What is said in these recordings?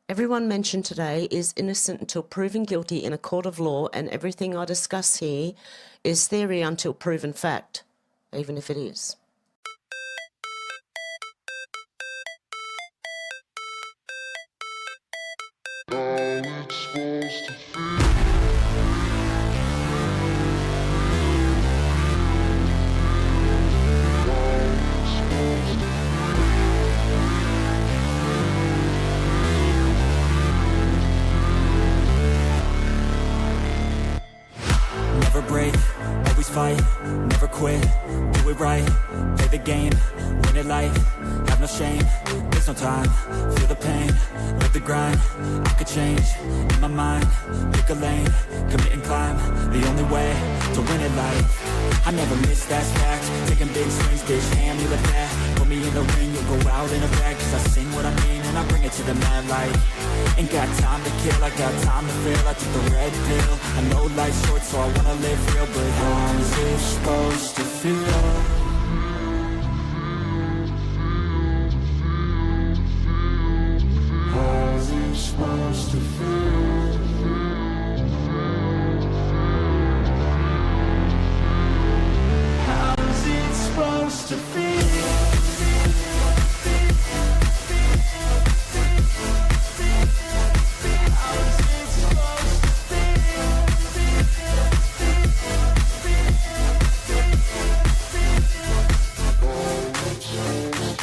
Everyone mentioned today is innocent until proven guilty in a court of law, and everything I discuss here is theory until proven fact, even if it is. Never break, always fight, never quit, do it right, play the game, win it life, have no shame, there's no time, feel the pain, live the grind, I could change, in my mind, pick a lane, commit and climb, the only way to win it life, I never miss, that's fact, taking big swings, bitch, hand me the bat, put me in the ring, you'll go out in a bag, cause I sing what I mean and I bring it to the mad light. Ain't got time to kill, I got time to feel. I took the red pill, I know life's short so I wanna live real. But how's it supposed to feel? How's it supposed to feel? How's it supposed to feel?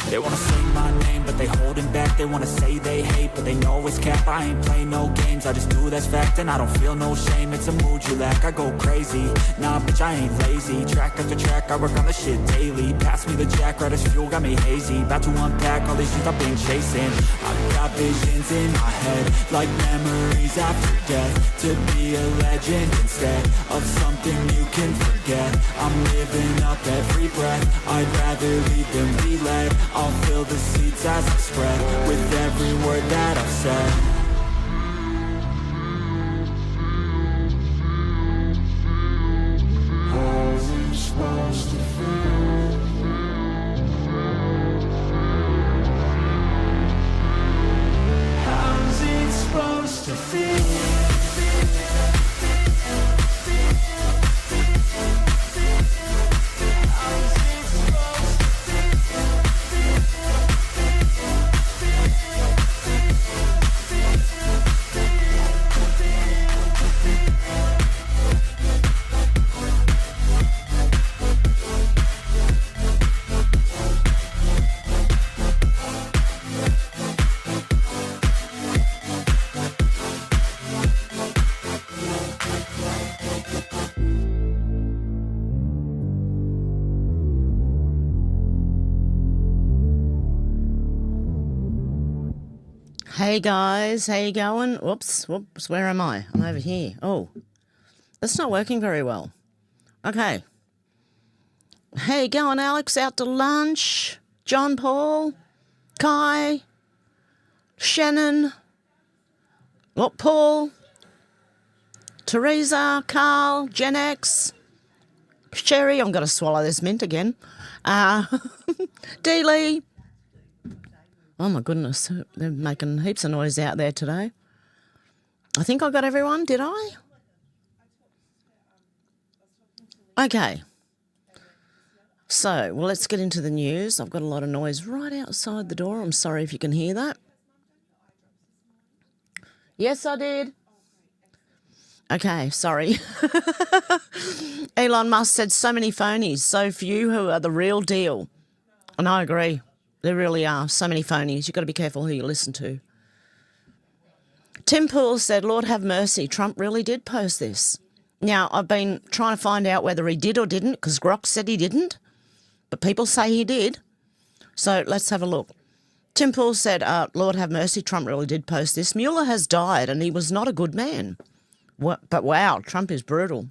They wanna say my name, but they holding back. They wanna say they hate, but they know it's cap. I ain't play no games, I just do that's fact. And I don't feel no shame, it's a mood you lack. I go crazy, nah bitch I ain't lazy. Track after track, I work on the shit daily. Pass me the jack, right as fuel, got me hazy. About to unpack all these shit I've been chasing. I've got visions in my head, like memories after death. To be a legend instead of something you can forget. I'm living up every breath, I'd rather lead than be led. I'll fill the seeds as I spread with every word that I've said. How's it supposed to feel? How's it supposed to feel? Hey guys, how you going? Whoops, where am I? I'm over here. Oh, that's not working very well. Okay. Hey, going Alex, out to lunch. John Paul, Kai, Shannon, Paul, Teresa, Carl, Gen X, Sherry, I'm going to swallow this mint again. Dealey. Oh my goodness, they're making heaps of noise out there today. I think I got everyone, did I? Okay. So, well, let's get into the news. I've got a lot of noise right outside the door. I'm sorry if you can hear that. Yes, I did. Okay, sorry. Elon Musk said so many phonies, so few who are the real deal. And I agree. There really are so many phonies. You've got to be careful who you listen to. Tim Pool said, Lord have mercy, Trump really did post this. Now, I've been trying to find out whether he did or didn't, because Grok said he didn't, but people say he did. So let's have a look. Tim Pool said, Lord have mercy, Trump really did post this. Mueller has died and he was not a good man. But wow, Trump is brutal.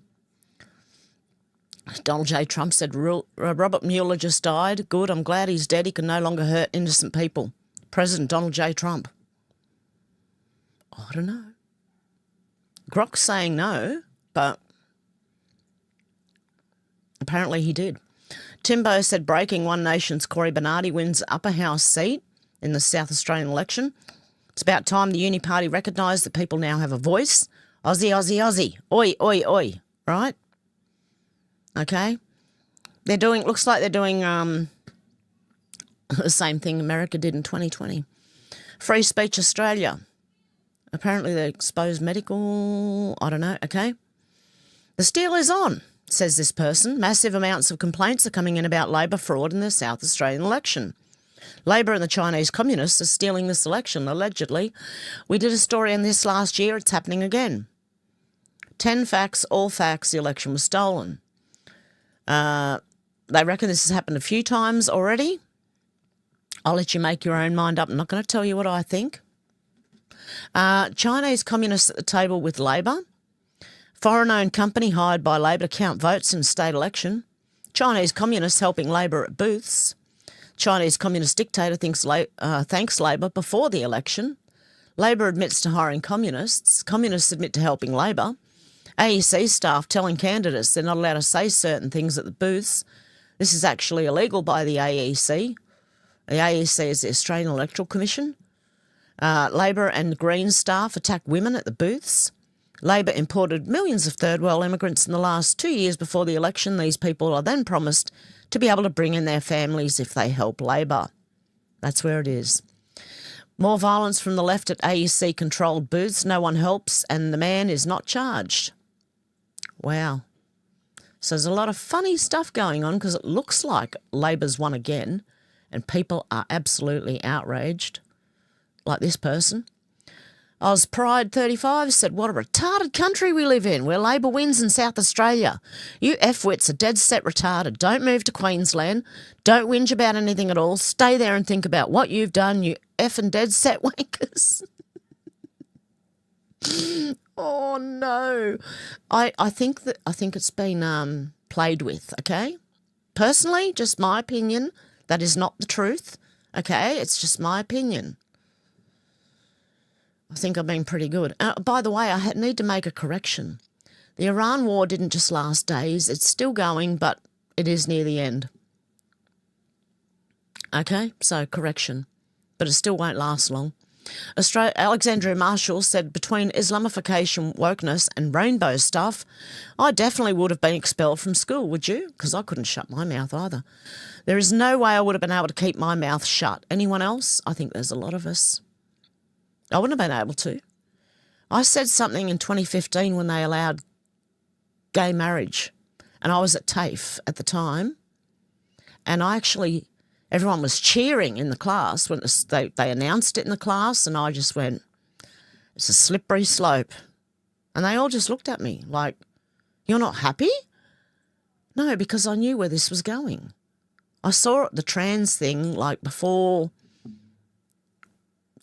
Donald J. Trump said, Robert Mueller just died. Good, I'm glad he's dead. He can no longer hurt innocent people. President Donald J. Trump. I don't know. Grok's saying no, but apparently he did. Timbo said, breaking One Nation's Cory Bernardi wins upper house seat in the South Australian election. It's about time the uni party recognised that people now have a voice. Aussie, Aussie, Aussie. Oi, oi, oi. Right? Okay? Looks like they're doing the same thing America did in 2020. Free Speech Australia. Apparently they exposed medical, I don't know, okay? The steal is on, says this person. Massive amounts of complaints are coming in about Labor fraud in the South Australian election. Labor and the Chinese Communists are stealing this election, allegedly. We did a story on this last year. It's happening again. 10 facts, all facts, the election was stolen. They reckon this has happened a few times already. I'll let you make your own mind up. I'm not going to tell you what I think. Chinese Communists at the table with Labor. Foreign-owned company hired by Labor to count votes in a state election. Chinese Communists helping Labor at booths. Chinese Communist dictator thanks Labor before the election. Labor admits to hiring communists. Communists admit to helping Labor. AEC staff telling candidates they're not allowed to say certain things at the booths. This is actually illegal by the AEC. The AEC is the Australian Electoral Commission. Labor and Greens staff attack women at the booths. Labor imported millions of third world immigrants in the last 2 years before the election. These people are then promised to be able to bring in their families if they help Labor. That's where it is. More violence from the left at AEC-controlled booths. No one helps and the man is not charged. Wow. So there's a lot of funny stuff going on because it looks like Labor's won again and people are absolutely outraged, like this person. Oz Pride 35 said, what a retarded country we live in, where Labor wins in South Australia. You F-wits are dead set retarded. Don't move to Queensland. Don't whinge about anything at all. Stay there and think about what you've done, you effing dead set wankers. Oh, no. I think it's been played with, okay? Personally, just my opinion. That is not the truth, okay? It's just my opinion. I think I've been pretty good. By the way, I need to make a correction. The Iran war didn't just last days. It's still going, but it is near the end. Okay, so correction. But it still won't last long. Alexandria Marshall said, between Islamification, wokeness and rainbow stuff, I definitely would have been expelled from school, would you? Because I couldn't shut my mouth either. There is no way I would have been able to keep my mouth shut. Anyone else? I think there's a lot of us. I wouldn't have been able to. I said something in 2015 when they allowed gay marriage, and I was at TAFE at the time, and everyone was cheering in the class when they announced it in the class, and I just went, it's a slippery slope. And they all just looked at me like, you're not happy? No, because I knew where this was going. I saw the trans thing like before,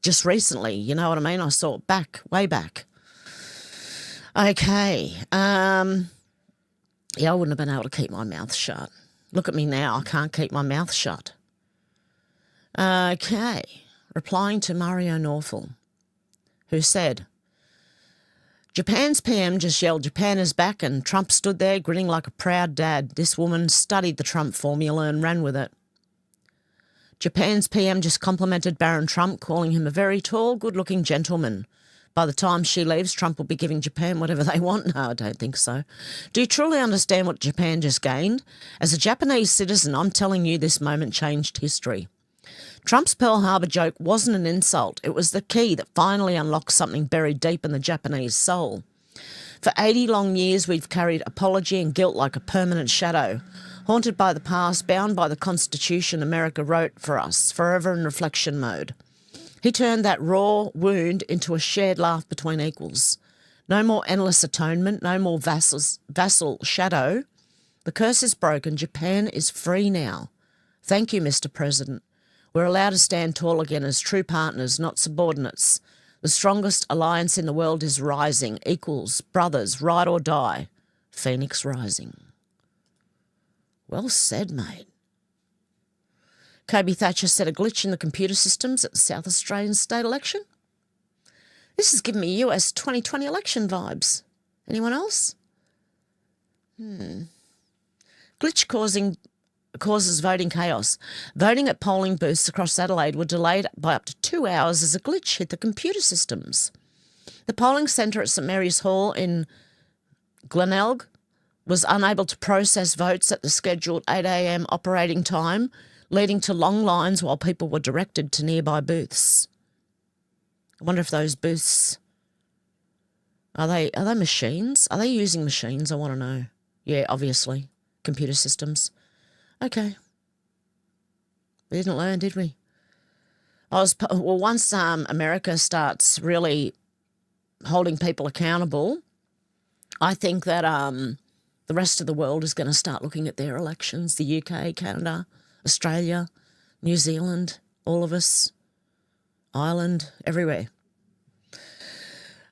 just recently, you know what I mean? I saw it way back. Okay. Yeah, I wouldn't have been able to keep my mouth shut. Look at me now. I can't keep my mouth shut. Okay. Replying to Mario Norful, who said, Japan's PM just yelled, Japan is back, and Trump stood there grinning like a proud dad. This woman studied the Trump formula and ran with it. Japan's PM just complimented Baron Trump, calling him a very tall, good-looking gentleman. By the time she leaves, Trump will be giving Japan whatever they want. No, I don't think so. Do you truly understand what Japan just gained? As a Japanese citizen, I'm telling you this moment changed history. Trump's Pearl Harbor joke wasn't an insult. It was the key that finally unlocked something buried deep in the Japanese soul. For 80 long years, we've carried apology and guilt like a permanent shadow. Haunted by the past, bound by the Constitution America wrote for us, forever in reflection mode. He turned that raw wound into a shared laugh between equals. No more endless atonement, no more vassal shadow. The curse is broken. Japan is free now. Thank you, Mr. President. We're allowed to stand tall again as true partners, not subordinates. The strongest alliance in the world is rising. Equals, brothers, ride or die. Phoenix rising. Well said, mate. Kobe Thatcher said a glitch in the computer systems at the South Australian state election. This is giving me US 2020 election vibes. Anyone else? Glitch causing causes voting chaos. Voting at polling booths across Adelaide were delayed by up to 2 hours as a glitch hit the computer systems. The polling centre at St Mary's Hall in Glenelg was unable to process votes at the scheduled 8 a.m. operating time, leading to long lines while people were directed to nearby booths. I wonder if those booths, are they machines? Are they using machines? I want to know. Yeah, obviously. Computer systems. Okay. We didn't learn, did we? Once America starts really holding people accountable, I think that the rest of the world is going to start looking at their elections, the UK, Canada, Australia, New Zealand, all of us, Ireland, everywhere.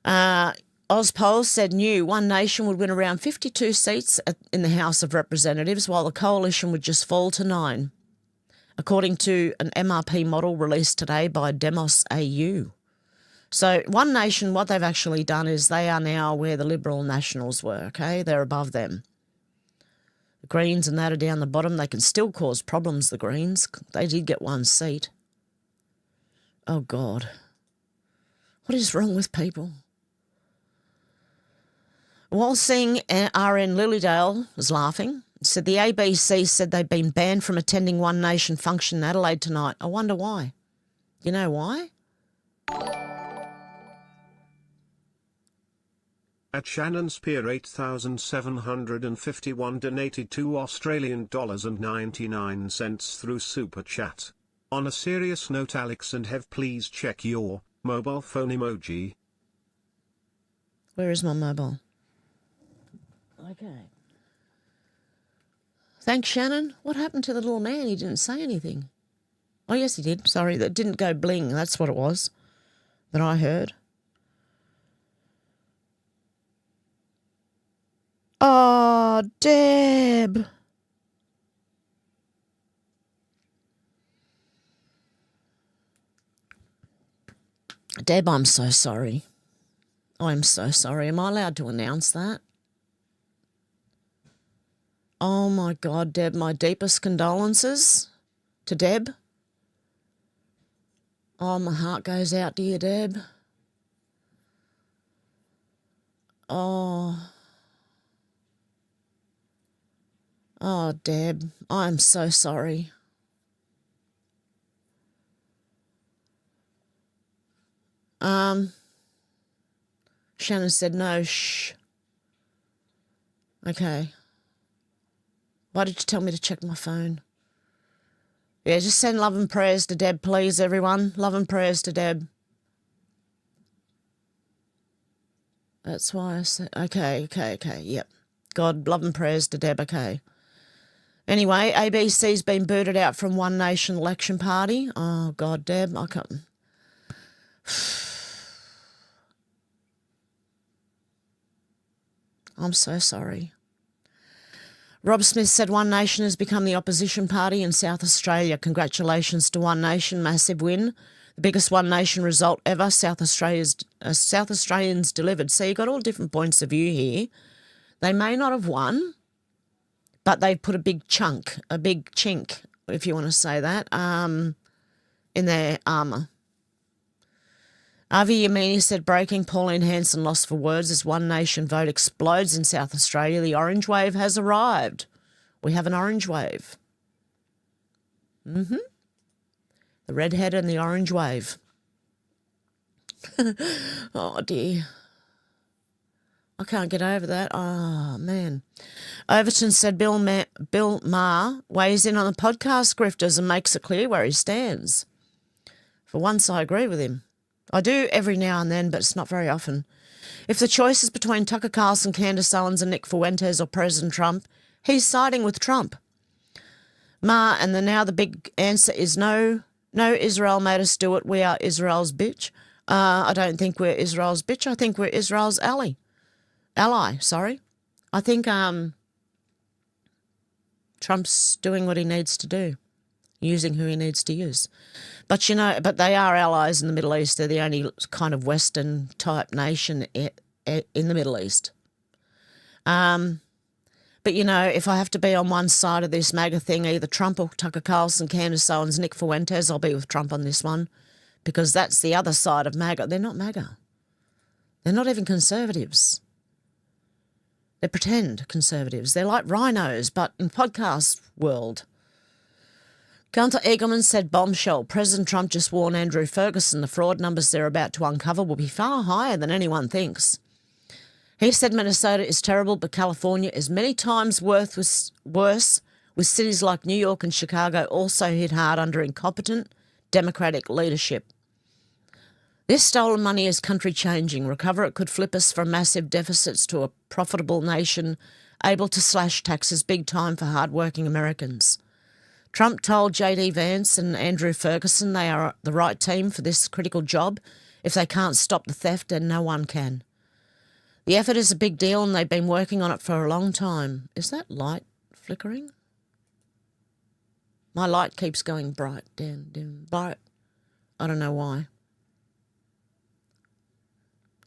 Ozpol said One Nation would win around 52 seats in the House of Representatives, while the coalition would just fall to 9, according to an MRP model released today by Demos AU. So One Nation, what they've actually done is they are now where the Liberal Nationals were, okay? They're above them. The Greens and that are down the bottom. They can still cause problems, the Greens. They did get 1 seat. Oh, God. What is wrong with people? Walsing RN Lilydale was laughing. Said the ABC said they've been banned from attending One Nation function in Adelaide tonight. I wonder why. You know why? At Shannon Spear 8,751 donated $2.99 through Super Chat. On a serious note, Alex and Hev, please check your mobile phone emoji. Where is my mobile? Okay. Thanks, Shannon. What happened to the little man? He didn't say anything. Oh, yes, he did. Sorry, that didn't go bling. That's what it was that I heard. Oh, Deb. Deb, I'm so sorry. I'm so sorry. Am I allowed to announce that? Oh, my God, Deb, my deepest condolences to Deb. Oh, my heart goes out to you, Deb. Oh, Deb, I'm so sorry. Shannon said no, shh. Okay. Why did you tell me to check my phone? Yeah, just send love and prayers to Deb, please, everyone. Love and prayers to Deb. That's why I said, okay, yep. God, love and prayers to Deb, okay. Anyway, ABC's been booted out from One Nation election party. Oh, God, Deb, I can't. I'm so sorry. Rob Smith said One Nation has become the opposition party in South Australia. Congratulations to One Nation, massive win. The biggest One Nation result ever South Australians delivered. So you've got all different points of view here. They may not have won, but they've put a big chink, if you want to say that, in their armour. Avi Yamini said breaking Pauline Hanson lost for words as One Nation vote explodes in South Australia. The orange wave has arrived. We have an orange wave. The redhead and the orange wave. Oh, dear. I can't get over that. Oh, man. Overton said Bill Maher weighs in on the podcast grifters and makes it clear where he stands. For once, I agree with him. I do every now and then, but it's not very often. If the choice is between Tucker Carlson, Candace Owens and Nick Fuentes or President Trump, he's siding with Trump. And now the big answer is no. No, Israel made us do it. We are Israel's bitch. I don't think we're Israel's bitch. I think we're Israel's ally. I think Trump's doing what he needs to do, using who he needs to use. But, they are allies in the Middle East. They're the only kind of Western-type nation in the Middle East. But, you know, if I have to be on one side of this MAGA thing, either Trump or Tucker Carlson, Candace Owens, Nick Fuentes, I'll be with Trump on this one, because that's the other side of MAGA. They're not MAGA. They're not even conservatives. They're pretend conservatives. They're like rhinos, but in podcast world. Gunther Eagleman said, bombshell, President Trump just warned Andrew Ferguson the fraud numbers they're about to uncover will be far higher than anyone thinks. He said Minnesota is terrible, but California is many times worse, with cities like New York and Chicago also hit hard under incompetent Democratic leadership. This stolen money is country-changing. Recover it could flip us from massive deficits to a profitable nation able to slash taxes big time for hard-working Americans. Trump told J.D. Vance and Andrew Ferguson they are the right team for this critical job. If they can't stop the theft, then no one can. The effort is a big deal and they've been working on it for a long time. Is that light flickering? My light keeps going bright, dim, bright. I don't know why.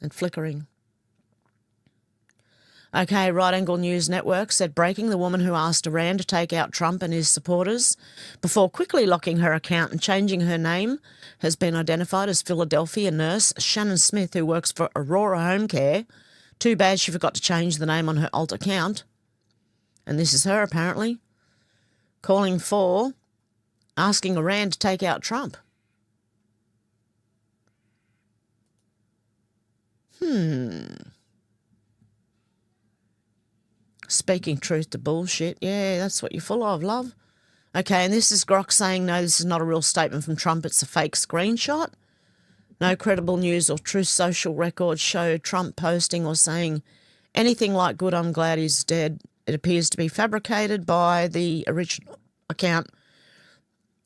And flickering. Okay, Right Angle News Network said breaking, the woman who asked Iran to take out Trump and his supporters before quickly locking her account and changing her name has been identified as Philadelphia nurse Shannon Smith, who works for Aurora Home Care. Too bad she forgot to change the name on her alt account. And this is her, apparently, calling for asking Iran to take out Trump. Speaking truth to bullshit. Yeah, that's what you're full of, love. Okay, and this is Grok saying, no, this is not a real statement from Trump. It's a fake screenshot. No credible news or Truth Social records show Trump posting or saying anything like good, I'm glad he's dead. It appears to be fabricated by the original account.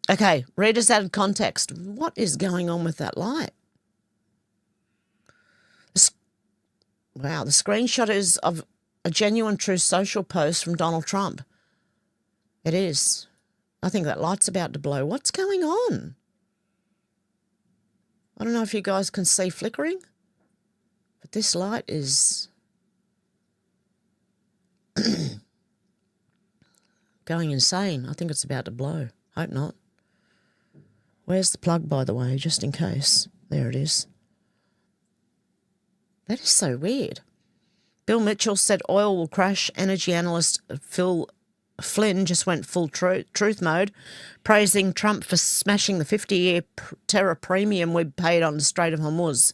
Okay, readers added context. What is going on with that light? Wow, the screenshot is of a genuine Truth Social post from Donald Trump. It is. I think that light's about to blow. What's going on? I don't know if you guys can see flickering, but this light is going insane. I think it's about to blow. Hope not. Where's the plug, by the way, just in case? There it is. That is so weird. Bill Mitchell said oil will crash. Energy analyst Phil Flynn just went full truth mode, praising Trump for smashing the 50-year terror premium we paid on the Strait of Hormuz.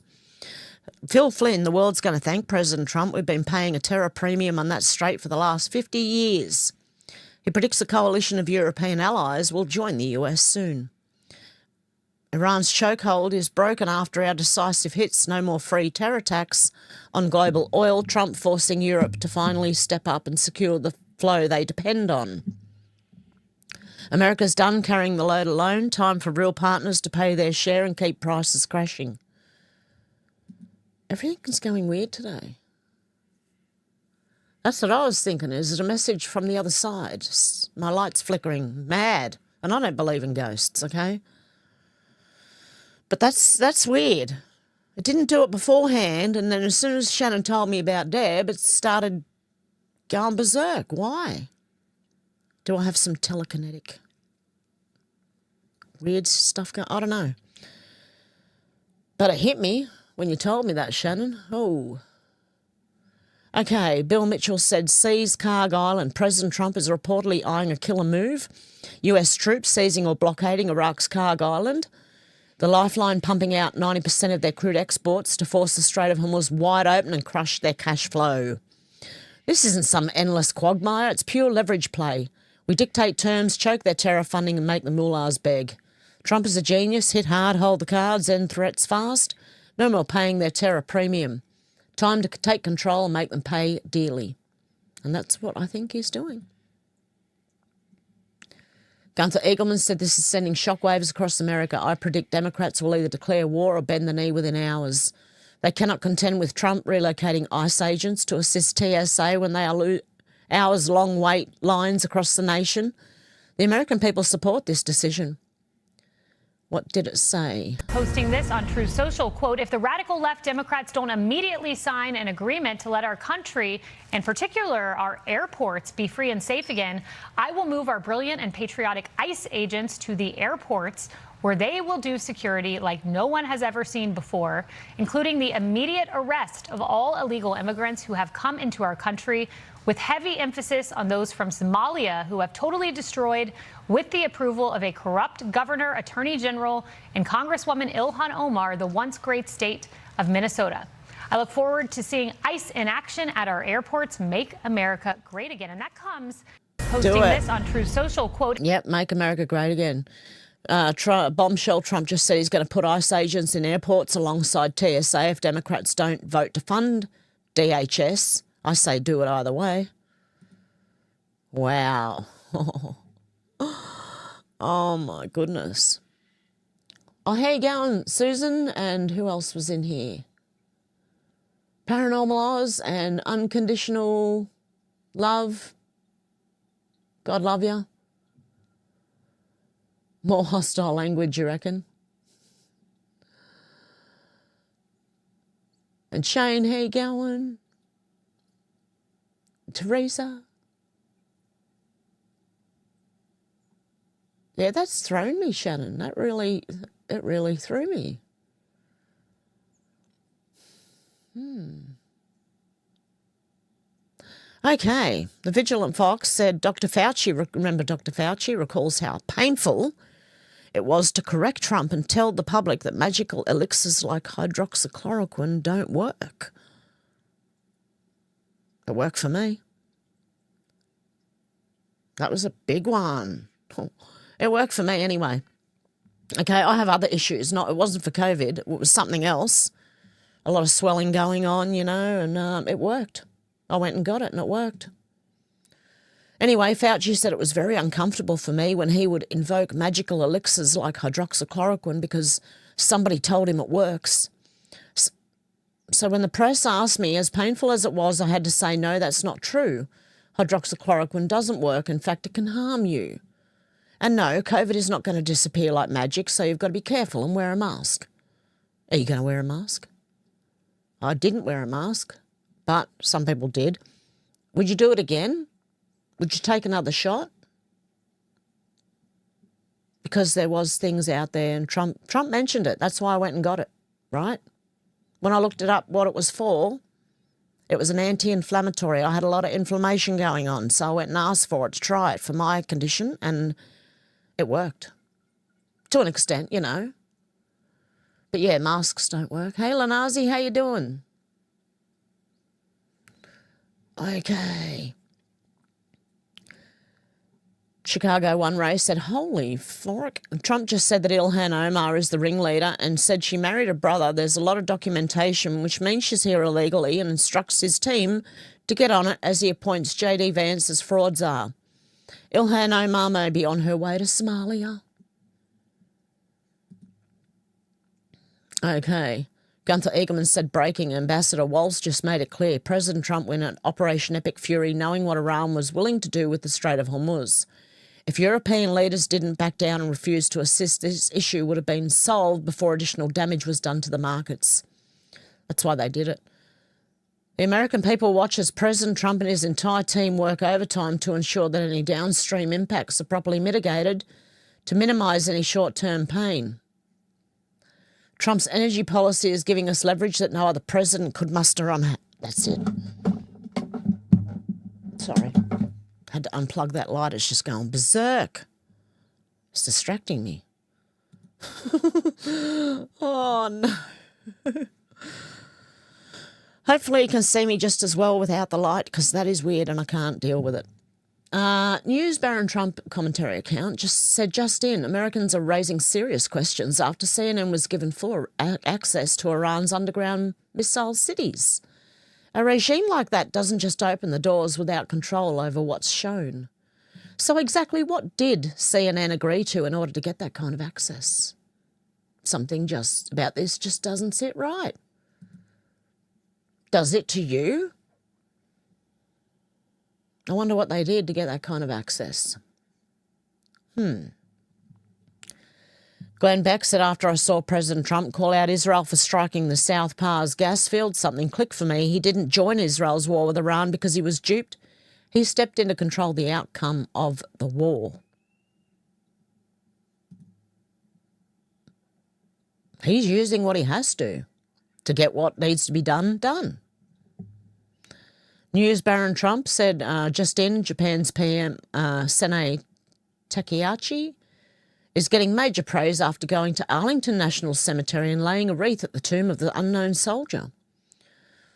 Phil Flynn, the world's going to thank President Trump. We've been paying a terror premium on that strait for the last 50 years. He predicts a coalition of European allies will join the US soon. Iran's chokehold is broken after our decisive hits. No more free terror tax on global oil. Trump forcing Europe to finally step up and secure the flow they depend on. America's done carrying the load alone. Time for real partners to pay their share and keep prices crashing. Everything's going weird today. That's what I was thinking. Is it a message from the other side? My light's flickering. Mad. And I don't believe in ghosts, okay? But that's weird. It didn't do it beforehand, and then as soon as Shannon told me about Deb, it started going berserk. Why? Do I have some telekinetic weird stuff going? I don't know. But it hit me when you told me that, Shannon. Oh. Okay, Bill Mitchell said seize Cargill and President Trump is reportedly eyeing a killer move. US troops seizing or blockading Iraq's Cargill Island. The lifeline pumping out 90% of their crude exports to force the Strait of Hormuz wide open and crush their cash flow. This isn't some endless quagmire, it's pure leverage play. We dictate terms, choke their terror funding and make the mullahs beg. Trump is a genius, hit hard, hold the cards, end threats fast. No more paying their terror premium. Time to take control and make them pay dearly. And that's what I think he's doing. Gunther Eagleman said this is sending shockwaves across America. I predict Democrats will either declare war or bend the knee within hours. They cannot contend with Trump relocating ICE agents to assist TSA when they are hours-long wait lines across the nation. The American people support this decision. What did it say? Posting this on True Social, quote, if the radical left Democrats don't immediately sign an agreement to let our country, in particular our airports, be free and safe again, I will move our brilliant and patriotic ICE agents to the airports where they will do security like no one has ever seen before, including the immediate arrest of all illegal immigrants who have come into our country, with heavy emphasis on those from Somalia who have totally destroyed, with the approval of a corrupt governor, attorney general, and Congresswoman Ilhan Omar, the once great state of Minnesota. I look forward to seeing ICE in action at our airports. Make America great again. And that comes posting this on True Social, quote. Yep, make America great again. Bombshell Trump just said he's going to put ICE agents in airports alongside TSA if Democrats don't vote to fund DHS. I say do it either way. Wow. Oh, my goodness. Oh, how you going, Susan? And who else was in here? Paranormal Oz and Unconditional Love. God love you. More hostile language, you reckon? And Shane, how you going? Teresa? Yeah, that's thrown me, Shannon. It really threw me. Okay, the Vigilant Fox said Dr. Fauci, remember Dr. Fauci, recalls how painful it was to correct Trump and tell the public that magical elixirs like hydroxychloroquine don't work. It worked for me. That was a big one. It worked for me anyway. Okay, I have other issues. It wasn't for COVID. It was something else. A lot of swelling going on, you know, and it worked. I went and got it and it worked. Anyway, Fauci said it was very uncomfortable for me when he would invoke magical elixirs like hydroxychloroquine because somebody told him it works. So when the press asked me, as painful as it was, I had to say, no, that's not true. Hydroxychloroquine doesn't work. In fact, it can harm you. And no, COVID is not going to disappear like magic, so you've got to be careful and wear a mask. Are you going to wear a mask? I didn't wear a mask, but some people did. Would you do it again? Would you take another shot? Because there was things out there and Trump mentioned it. That's why I went and got it, right? When I looked it up, what it was for, it was an anti-inflammatory. I had a lot of inflammation going on, so I went and asked for it to try it for my condition, and it worked. To an extent, you know. But yeah, masks don't work. Hey, Lanazi, how you doing? Okay. Chicago One Race said, holy fork. Trump just said that Ilhan Omar is the ringleader and said she married a brother. There's a lot of documentation, which means she's here illegally, and instructs his team to get on it as he appoints J.D. Vance as fraud czar. Ilhan Omar may be on her way to Somalia. Okay. Gunther Eagleman said, breaking, Ambassador Walz just made it clear President Trump went at Operation Epic Fury knowing what Iran was willing to do with the Strait of Hormuz. If European leaders didn't back down and refuse to assist, this issue would have been solved before additional damage was done to the markets. That's why they did it. The American people watch as President Trump and his entire team work overtime to ensure that any downstream impacts are properly mitigated to minimise any short-term pain. Trump's energy policy is giving us leverage that no other president could muster on. That's it. Sorry. Had to unplug that light. It's just going berserk. It's distracting me. Oh, no. Hopefully you can see me just as well without the light, because that is weird and I can't deal with it. News Baron Trump commentary account just said, just in, Americans are raising serious questions after CNN was given full access to Iran's underground missile cities. A regime like that doesn't just open the doors without control over what's shown. So exactly what did CNN agree to in order to get that kind of access? Something just about this just doesn't sit right. Does it to you? I wonder what they did to get that kind of access. Glenn Beck said, after I saw President Trump call out Israel for striking the South Pars gas field, something clicked for me. He didn't join Israel's war with Iran because he was duped. He stepped in to control the outcome of the war. He's using what he has to get what needs to be done, done. News Baron Trump said just in, Japan's PM Sene Takaichi is getting major praise after going to Arlington National Cemetery and laying a wreath at the tomb of the unknown soldier.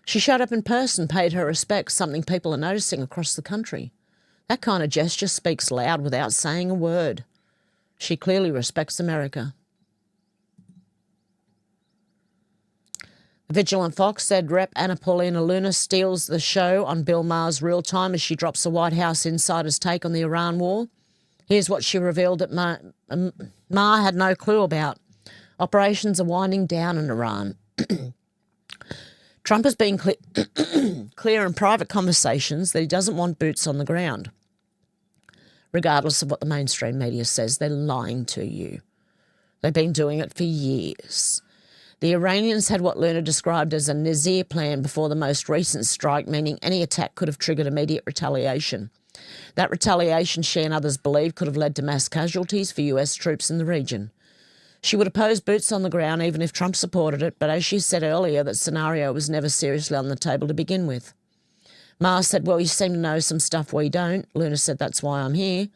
She showed up in person, paid her respects, something people are noticing across the country. That kind of gesture speaks loud without saying a word. She clearly respects America. The Vigilant Fox said Rep. Anna Paulina Luna steals the show on Bill Maher's Real Time as she drops a White House insider's take on the Iran war. Here's what she revealed that Maher had no clue about. Operations are winding down in Iran. Trump has been clear in private conversations that he doesn't want boots on the ground. Regardless of what the mainstream media says, they're lying to you. They've been doing it for years. The Iranians had what Luna described as a Nazir plan before the most recent strike, meaning any attack could have triggered immediate retaliation. That retaliation, she and others believe, could have led to mass casualties for US troops in the region. She would oppose boots on the ground even if Trump supported it, but as she said earlier, that scenario was never seriously on the table to begin with. Maher said, well, you seem to know some stuff we don't. Luna said, that's why I'm here.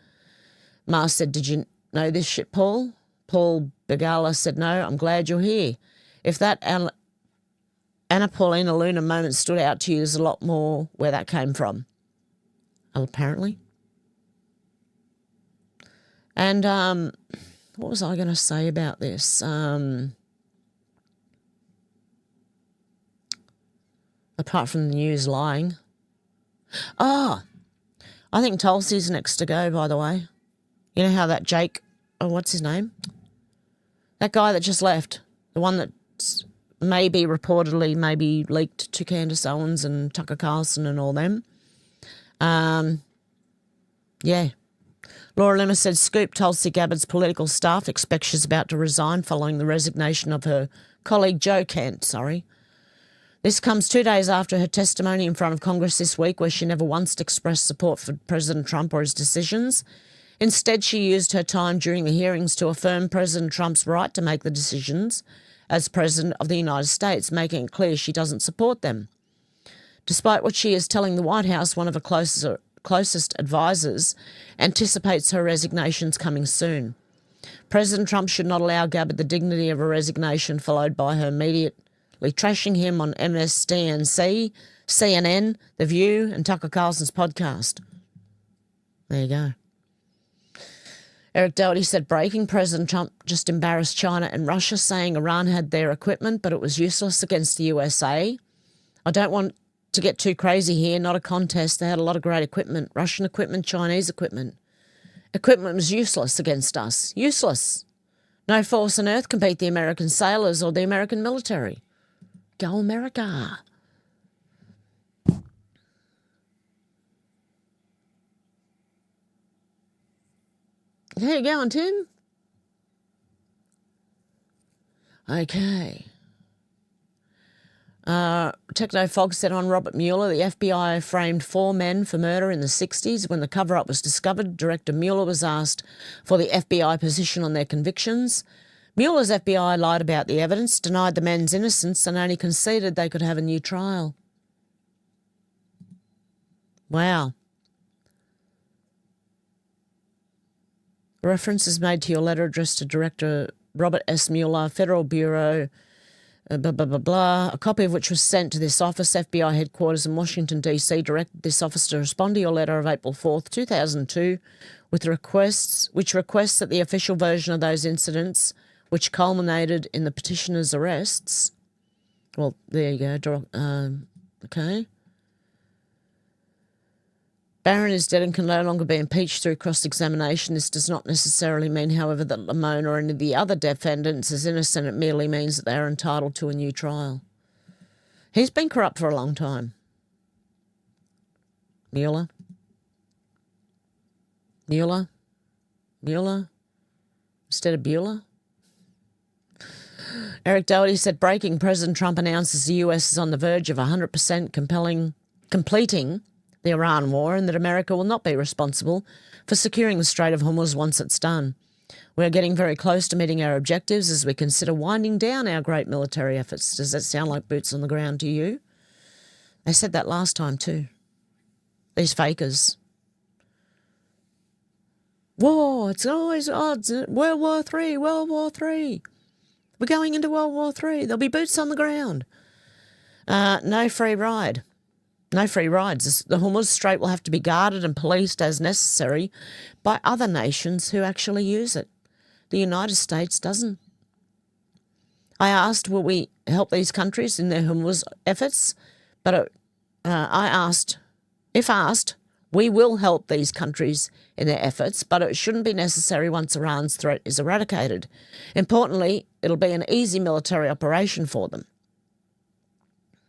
Maher said, did you know this shit, Paul? Paul Begala said, no, I'm glad you're here. If that Anna Paulina Luna moment stood out to you, there's a lot more where that came from. Apparently. And what was I going to say about this? Apart from the news lying. Oh, I think Tulsi's next to go, by the way. You know how that Jake, what's his name? That guy that just left, the one that maybe reportedly maybe leaked to Candace Owens and Tucker Carlson and all them. Yeah. Laura Loomer said, scoop, Tulsi Gabbard's political staff expects she's about to resign following the resignation of her colleague Joe Kent, This comes 2 days after her testimony in front of Congress this week, where she never once expressed support for President Trump or his decisions. Instead, she used her time during the hearings to affirm President Trump's right to make the decisions as President of the United States, making it clear she doesn't support them. Despite what she is telling the White House, one of her closest advisors anticipates her resignation's coming soon. President Trump should not allow Gabbard the dignity of a resignation, followed by her immediately trashing him on MSDNC, CNN, The View and Tucker Carlson's podcast. There you go. Eric Doherty said, breaking, President Trump just embarrassed China and Russia, saying Iran had their equipment, but it was useless against the USA. I don't want to get too crazy here, not a contest. They had a lot of great equipment, Russian equipment, Chinese equipment. Equipment was useless against us. Useless. No force on earth can beat the American sailors or the American military. Go America. How you going, Tim? Okay. Techno Fog said on Robert Mueller, the FBI framed 4 men for murder in the 60s. When the cover-up was discovered, Director Mueller was asked for the FBI position on their convictions. Mueller's FBI lied about the evidence, denied the men's innocence, and only conceded they could have a new trial. Wow. Reference is made to your letter addressed to Director Robert S. Mueller, Federal Bureau, blah, blah, blah, blah, a copy of which was sent to this office. FBI headquarters in Washington, D.C. directed this office to respond to your letter of April 4th, 2002, with which requests that the official version of those incidents, which culminated in the petitioner's arrests. Well, there you go. Okay. Barron is dead and can no longer be impeached through cross-examination. This does not necessarily mean, however, that Lamone or any of the other defendants is innocent. It merely means that they are entitled to a new trial. He's been corrupt for a long time. Mueller instead of Bueller. Eric Doherty said, breaking, President Trump announces the US is on the verge of 100% completing the Iran war and that America will not be responsible for securing the Strait of Hormuz once it's done. We're getting very close to meeting our objectives as we consider winding down our great military efforts. Does that sound like boots on the ground to you? They said that last time too. These fakers. War, it's always odds. World War III, World War III. We're going into World War III. There'll be boots on the ground. No free ride. No free rides. The Hormuz Strait will have to be guarded and policed as necessary by other nations who actually use it. The United States doesn't. I asked, will we help these countries in their Hormuz efforts? But I asked, if asked, we will help these countries in their efforts, but it shouldn't be necessary once Iran's threat is eradicated. Importantly, it'll be an easy military operation for them.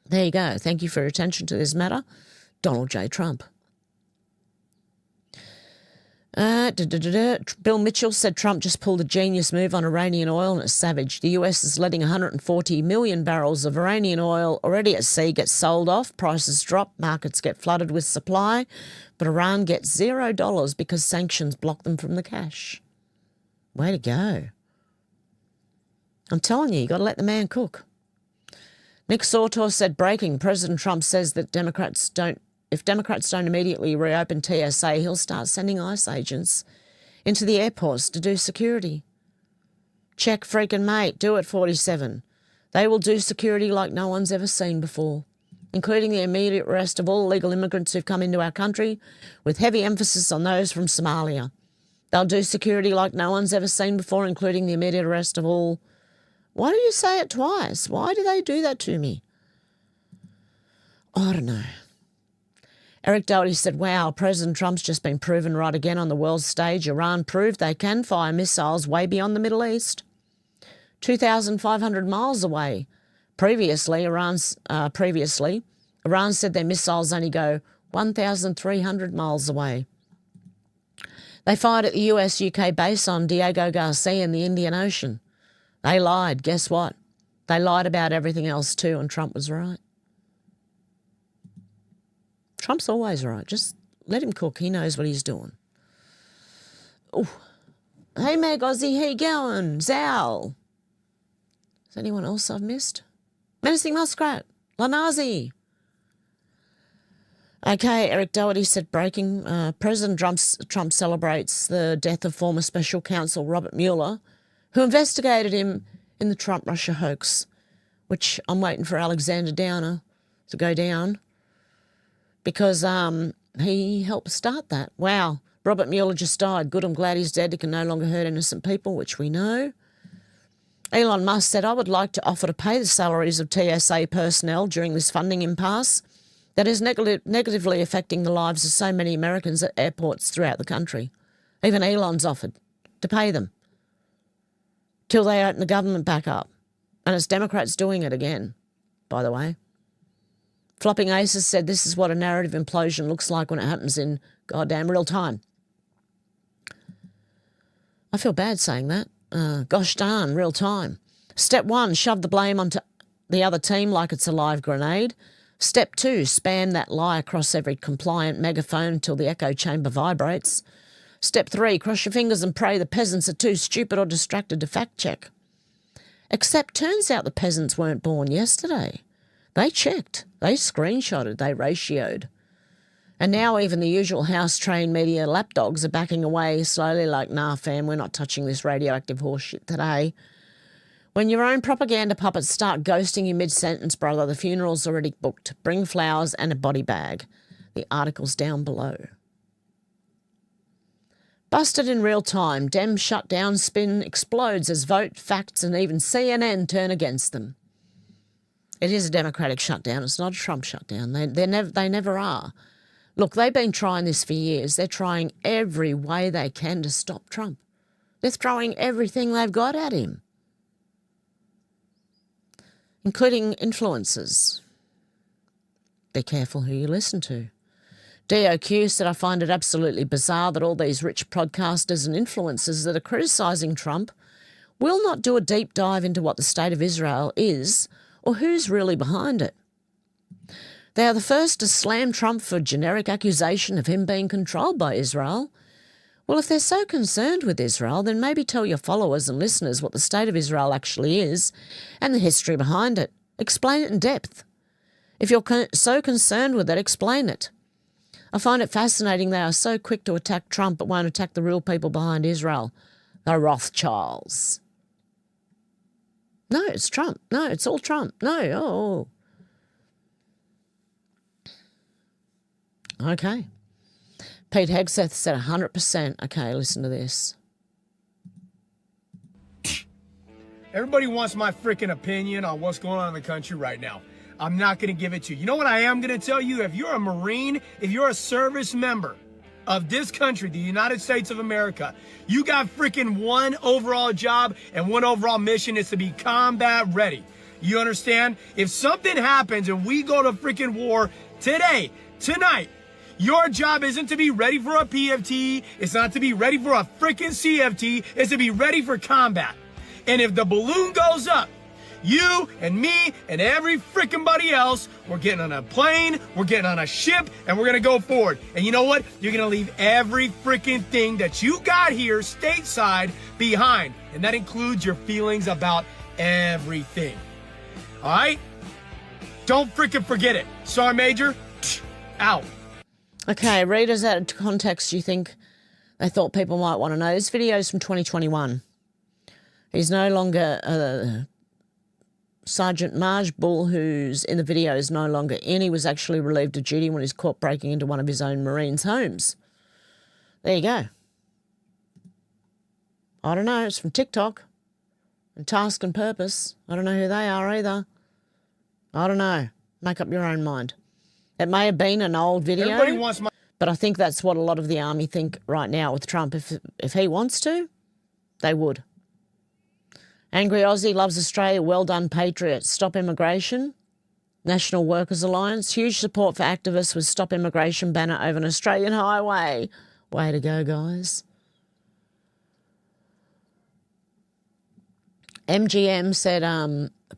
There you go. Thank you for your attention to this matter. Donald J. Trump. Bill Mitchell said Trump just pulled a genius move on Iranian oil and it's savage. The US is letting 140 million barrels of Iranian oil already at sea get sold off. Prices drop, markets get flooded with supply, but Iran gets $0 because sanctions block them from the cash. Way to go. I'm telling you got to let the man cook. Nick Sautor said, breaking, President Trump says that if Democrats don't immediately reopen TSA, he'll start sending ICE agents into the airports to do security. Check, freaking mate, do it, 47. They will do security like no one's ever seen before, including the immediate arrest of all illegal immigrants who've come into our country, with heavy emphasis on those from Somalia. They'll do security like no one's ever seen before, including the immediate arrest of all... Why do you say it twice? Why do they do that to me? I don't know. Eric Doherty said, wow, President Trump's just been proven right again on the world stage. Iran proved they can fire missiles way beyond the Middle East. 2,500 miles away. Previously, Iran said their missiles only go 1,300 miles away. They fired at the US-UK base on Diego Garcia in the Indian Ocean. They lied. Guess what? They lied about everything else too, and Trump was right. Trump's always right. Just let him cook. He knows what he's doing. Oh, hey, Meg Aussie, how you going? Zal. Is there anyone else I've missed? Menacing Muskrat. Lanazi. Okay, Eric Doherty said, breaking. President Trump celebrates the death of former special counsel Robert Mueller, who investigated him in the Trump-Russia hoax, which I'm waiting for Alexander Downer to go down because he helped start that. Wow, Robert Mueller just died. Good, I'm glad he's dead. He can no longer hurt innocent people, which we know. Elon Musk said, I would like to offer to pay the salaries of TSA personnel during this funding impasse that is negatively affecting the lives of so many Americans at airports throughout the country. Even Elon's offered to pay them till they open the government back up. And it's Democrats doing it again, by the way. Flopping Aces said this is what a narrative implosion looks like when it happens in goddamn real time. I feel bad saying that. Gosh darn, real time. Step 1, shove the blame onto the other team like it's a live grenade. Step 2, spam that lie across every compliant megaphone until the echo chamber vibrates. Step 3, cross your fingers and pray the peasants are too stupid or distracted to fact check. Except turns out the peasants weren't born yesterday. They checked, they screenshotted, they ratioed. And now even the usual house-trained media lapdogs are backing away slowly like, nah, fam, we're not touching this radioactive horseshit today. When your own propaganda puppets start ghosting you mid-sentence, brother, the funeral's already booked. Bring flowers and a body bag. The article's down below. Busted in real time, Dem shutdown spin explodes as vote, facts and even CNN turn against them. It is a Democratic shutdown. It's not a Trump shutdown. They never are. Look, they've been trying this for years. They're trying every way they can to stop Trump. They're throwing everything they've got at him, including influencers. Be careful who you listen to. DOQ said, I find it absolutely bizarre that all these rich podcasters and influencers that are criticising Trump will not do a deep dive into what the state of Israel is or who's really behind it. They are the first to slam Trump for generic accusation of him being controlled by Israel. Well, if they're so concerned with Israel, then maybe tell your followers and listeners what the state of Israel actually is and the history behind it. Explain it in depth. If you're so concerned with it, explain it. I find it fascinating they are so quick to attack Trump but won't attack the real people behind Israel, the Rothschilds. No, it's Trump. No, it's all Trump. No, Okay. Pete Hegseth said 100%. Okay, listen to this. Everybody wants my freaking opinion on what's going on in the country right now. I'm not going to give it to you. You know what I am going to tell you? If you're a Marine, if you're a service member of this country, the United States of America, you got freaking one overall job and one overall mission is to be combat ready. You understand? If something happens and we go to freaking war today, tonight, your job isn't to be ready for a PFT. It's not to be ready for a freaking CFT. It's to be ready for combat. And if the balloon goes up, you and me and every freaking buddy else, we're getting on a plane, we're getting on a ship, and we're going to go forward. And you know what? You're going to leave every freaking thing that you got here stateside behind. And that includes your feelings about everything. All right? Don't freaking forget it. Sergeant Major, out. Okay, readers out of context, you think they thought people might want to know. This video is from 2021. He's no longer Sergeant Marge Bull, who's in the video, is no longer in. He was actually relieved of duty when he's caught breaking into one of his own Marines' homes. There you go. I don't know. It's from TikTok and Task and Purpose. I don't know who they are either. I don't know. Make up your own mind. It may have been an old video, Everybody wants my but I think that's what a lot of the army think right now with Trump. If he wants to, they would. Angry Aussie loves Australia. Well done, Patriots. Stop Immigration. National Workers Alliance. Huge support for activists with Stop Immigration banner over an Australian highway. Way to go, guys. MGM said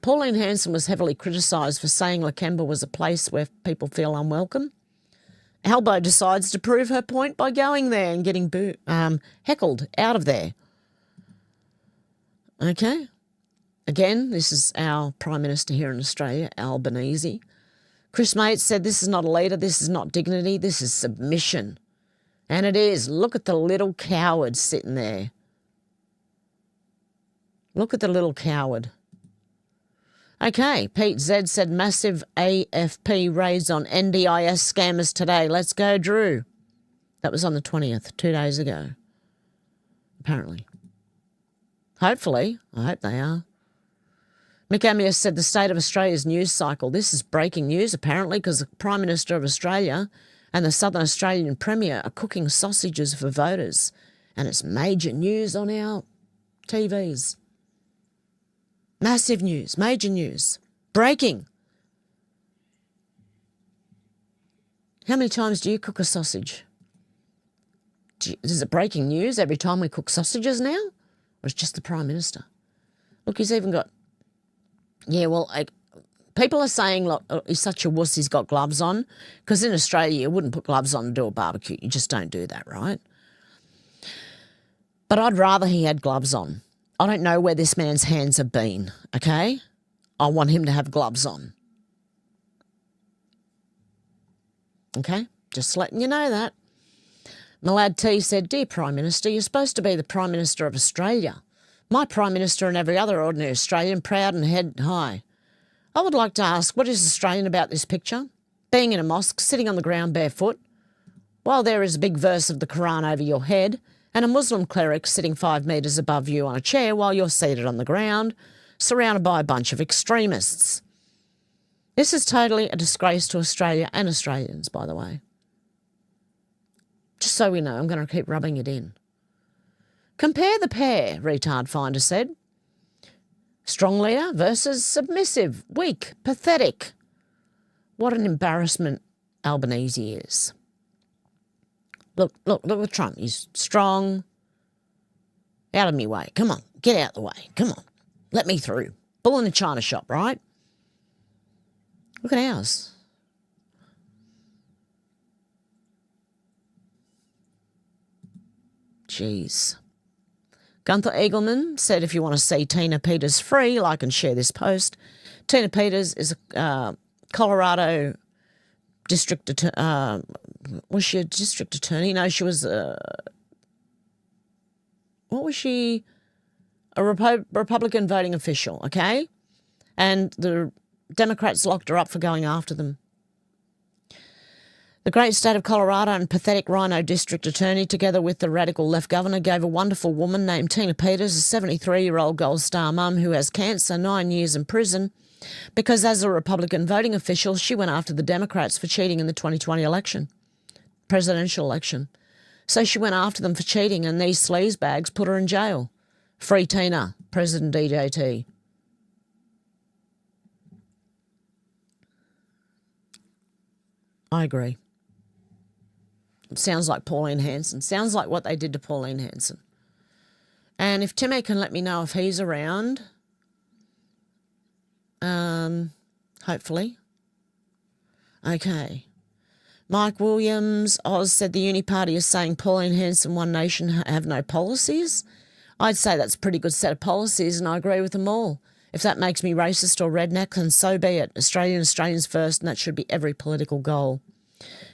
Pauline Hanson was heavily criticised for saying Lakemba was a place where people feel unwelcome. Albo decides to prove her point by going there and getting heckled out of there. Okay. Again, this is our Prime Minister here in Australia, Albanese. Chris Mates said this is not a leader, this is not dignity, this is submission. And it is. Look at the little coward sitting there. Look at the little coward. Okay, Pete Z said massive AFP raids on NDIS scammers today. Let's go, Drew. That was on the 20th, 2 days ago, apparently. Hopefully. I hope they are. Mick Amias said the state of Australia's news cycle. This is breaking news, apparently, because the Prime Minister of Australia and the Southern Australian Premier are cooking sausages for voters. And it's major news on our TVs. Massive news, major news. Breaking. How many times do you cook a sausage? Is it breaking news every time we cook sausages now? Or it's just the Prime Minister? Look, he's even got... Yeah, well, people are saying, look, he's such a wuss, he's got gloves on. Because in Australia, you wouldn't put gloves on to do a barbecue. You just don't do that, right? But I'd rather he had gloves on. I don't know where this man's hands have been, okay? I want him to have gloves on. Okay? Just letting you know that. Malad T said, Dear Prime Minister, you're supposed to be the Prime Minister of Australia. My Prime Minister and every other ordinary Australian, proud and head high. I would like to ask, what is Australian about this picture? Being in a mosque, sitting on the ground barefoot, while there is a big verse of the Quran over your head, and a Muslim cleric sitting 5 metres above you on a chair while you're seated on the ground, surrounded by a bunch of extremists. This is totally a disgrace to Australia and Australians, by the way. Just so we know, I'm going to keep rubbing it in. Compare the pair, Retard Finder said. Strong leader versus submissive, weak, pathetic. What an embarrassment Albanese is. Look at Trump. He's strong. Out of me way. Come on. Get out the way. Come on. Let me through. Bull in a china shop, right? Look at ours. Jeez. Gunther Eagleman said, if you want to see Tina Peters free, like and share this post. Tina Peters is a Colorado district attorney. Was she a district attorney? No, she was what was she? A Republican voting official, okay? And the Democrats locked her up for going after them. The great state of Colorado and pathetic rhino district attorney, together with the radical left governor, gave a wonderful woman named Tina Peters, a 73-year-old Gold Star mum who has cancer, 9 years in prison because as a Republican voting official, she went after the Democrats for cheating in the 2020 election, presidential election. So she went after them for cheating, and these sleazebags put her in jail. Free Tina, President DJT. I agree. It sounds like Pauline Hanson. Sounds like what they did to Pauline Hanson. And if Timmy can let me know if he's around, hopefully. Okay. Mike Williams, Oz said the Uni Party is saying Pauline Hanson, One Nation have no policies. I'd say that's a pretty good set of policies, and I agree with them all. If that makes me racist or redneck, then so be it. Australians first, and that should be every political goal.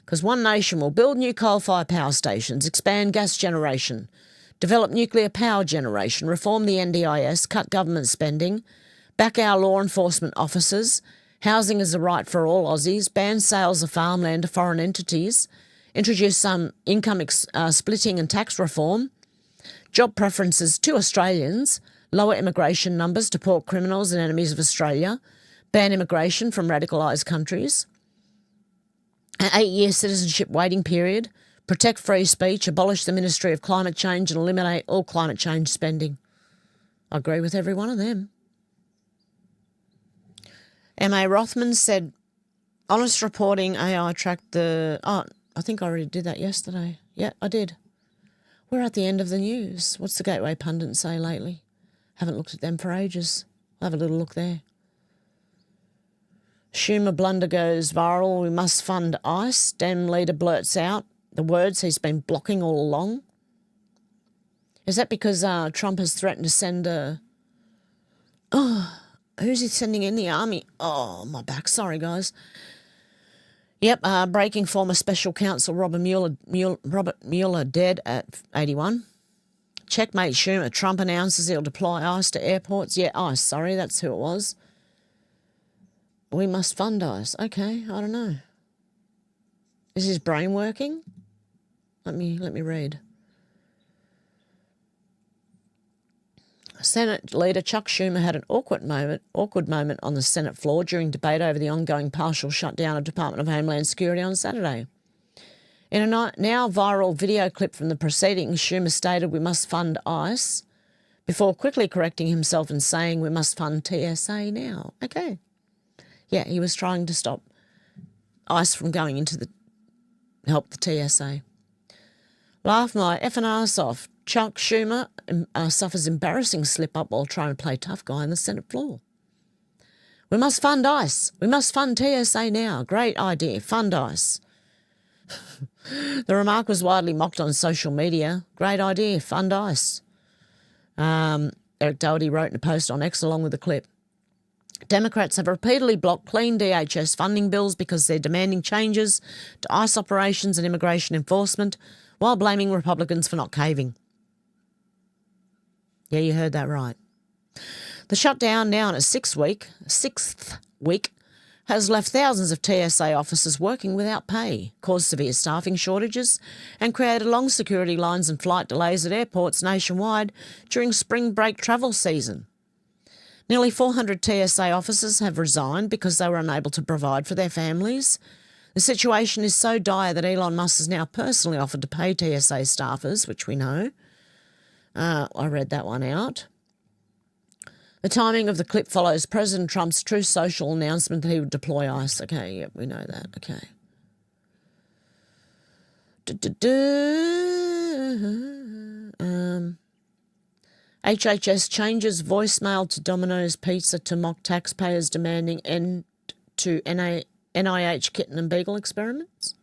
Because One Nation will build new coal-fired power stations, expand gas generation, develop nuclear power generation, reform the NDIS, cut government spending, back our law enforcement officers, housing is a right for all Aussies, ban sales of farmland to foreign entities, introduce some income splitting and tax reform, job preferences to Australians, lower immigration numbers, deport criminals and enemies of Australia, ban immigration from radicalised countries, an 8-year citizenship waiting period, protect free speech, abolish the Ministry of Climate Change and eliminate all climate change spending. I agree with every one of them. M.A. Rothman said, honest reporting, AI tracked the... Oh, I think I already did that yesterday. Yeah, I did. We're at the end of the news. What's the Gateway Pundit say lately? Haven't looked at them for ages. I'll have a little look there. Schumer blunder goes viral. We must fund ICE. Dem leader blurts out the words he's been blocking all along. Is that because Trump has threatened to send a... Oh, who's he sending in the army? Oh, my back. Sorry, guys. Yep, breaking former special counsel Robert Mueller dead at 81. Checkmate Schumer. Trump announces he'll deploy ICE to airports. Yeah, ICE, sorry, that's who it was. We must fund ICE. Okay, I don't know. Is his brain working? Let me read. Senate leader Chuck Schumer had an awkward moment on the Senate floor during debate over the ongoing partial shutdown of Department of Homeland Security on Saturday. In a now viral video clip from the proceedings, Schumer stated we must fund ICE before quickly correcting himself and saying we must fund TSA now. Okay. Yeah, he was trying to stop ICE from going into the... help the TSA. Laugh my effing ass off. Chuck Schumer suffers embarrassing slip-up while trying to play tough guy on the Senate floor. We must fund ICE. We must fund TSA now. Great idea. Fund ICE. The remark was widely mocked on social media. Great idea. Fund ICE. Eric Doherty wrote in a post on X along with the clip. Democrats have repeatedly blocked clean DHS funding bills because they're demanding changes to ICE operations and immigration enforcement while blaming Republicans for not caving. Yeah, you heard that right. The shutdown, now in its sixth week, has left thousands of TSA officers working without pay, caused severe staffing shortages, and created long security lines and flight delays at airports nationwide during spring break travel season. Nearly 400 TSA officers have resigned because they were unable to provide for their families. The situation is so dire that Elon Musk has now personally offered to pay TSA staffers, which we know. I read that one out. The timing of the clip follows President Trump's Truth Social announcement that he would deploy ICE. Okay, yep, we know that. Okay. HHS changes voicemail to Domino's Pizza to mock taxpayers demanding end to NIH kitten and beagle experiments.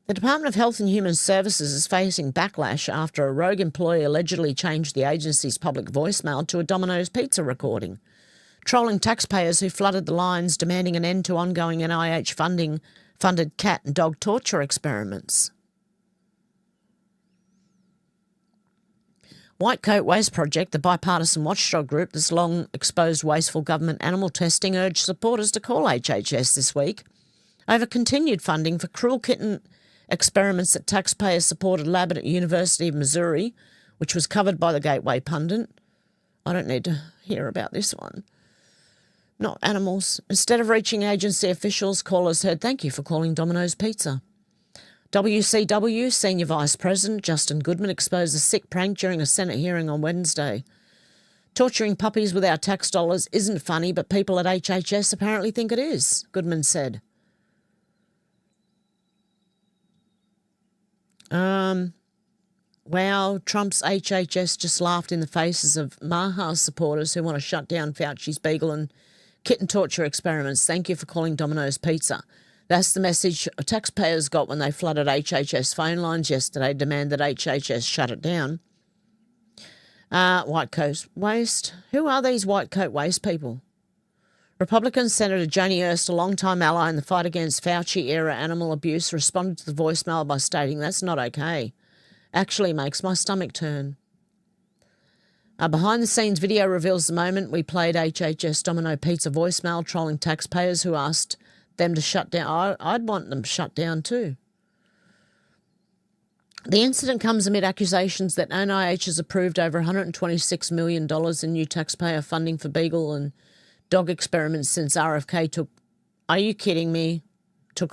The Department of Health and Human Services is facing backlash after a rogue employee allegedly changed the agency's public voicemail to a Domino's Pizza recording, trolling taxpayers who flooded the lines demanding an end to ongoing NIH funded cat and dog torture experiments. White Coat Waste Project, the bipartisan watchdog group that's long exposed wasteful government animal testing, urged supporters to call HHS this week over continued funding for cruel kitten experiments at taxpayer-supported lab at University of Missouri, which was covered by the Gateway pundit. I don't need to hear about this one. Not animals. Instead of reaching agency officials, callers heard thank you for calling Domino's Pizza. WCW Senior Vice President Justin Goodman exposed a sick prank during a Senate hearing on Wednesday. Torturing puppies with our tax dollars isn't funny, but people at HHS apparently think it is, Goodman said. Wow, Trump's HHS just laughed in the faces of Maha's supporters who want to shut down Fauci's beagle and kitten torture experiments. Thank you for calling Domino's Pizza. That's the message taxpayers got when they flooded HHS phone lines yesterday, demanded HHS shut it down. White Coat Waste. Who are these White Coat Waste people? Republican Senator Joni Ernst, a longtime ally in the fight against Fauci-era animal abuse, responded to the voicemail by stating, "That's not okay. Actually makes my stomach turn." A behind-the-scenes video reveals the moment we played HHS Domino Pizza voicemail trolling taxpayers who asked them to shut down. I'd want them shut down too. The incident comes amid accusations that NIH has approved over $126 million in new taxpayer funding for beagle and dog experiments since RFK took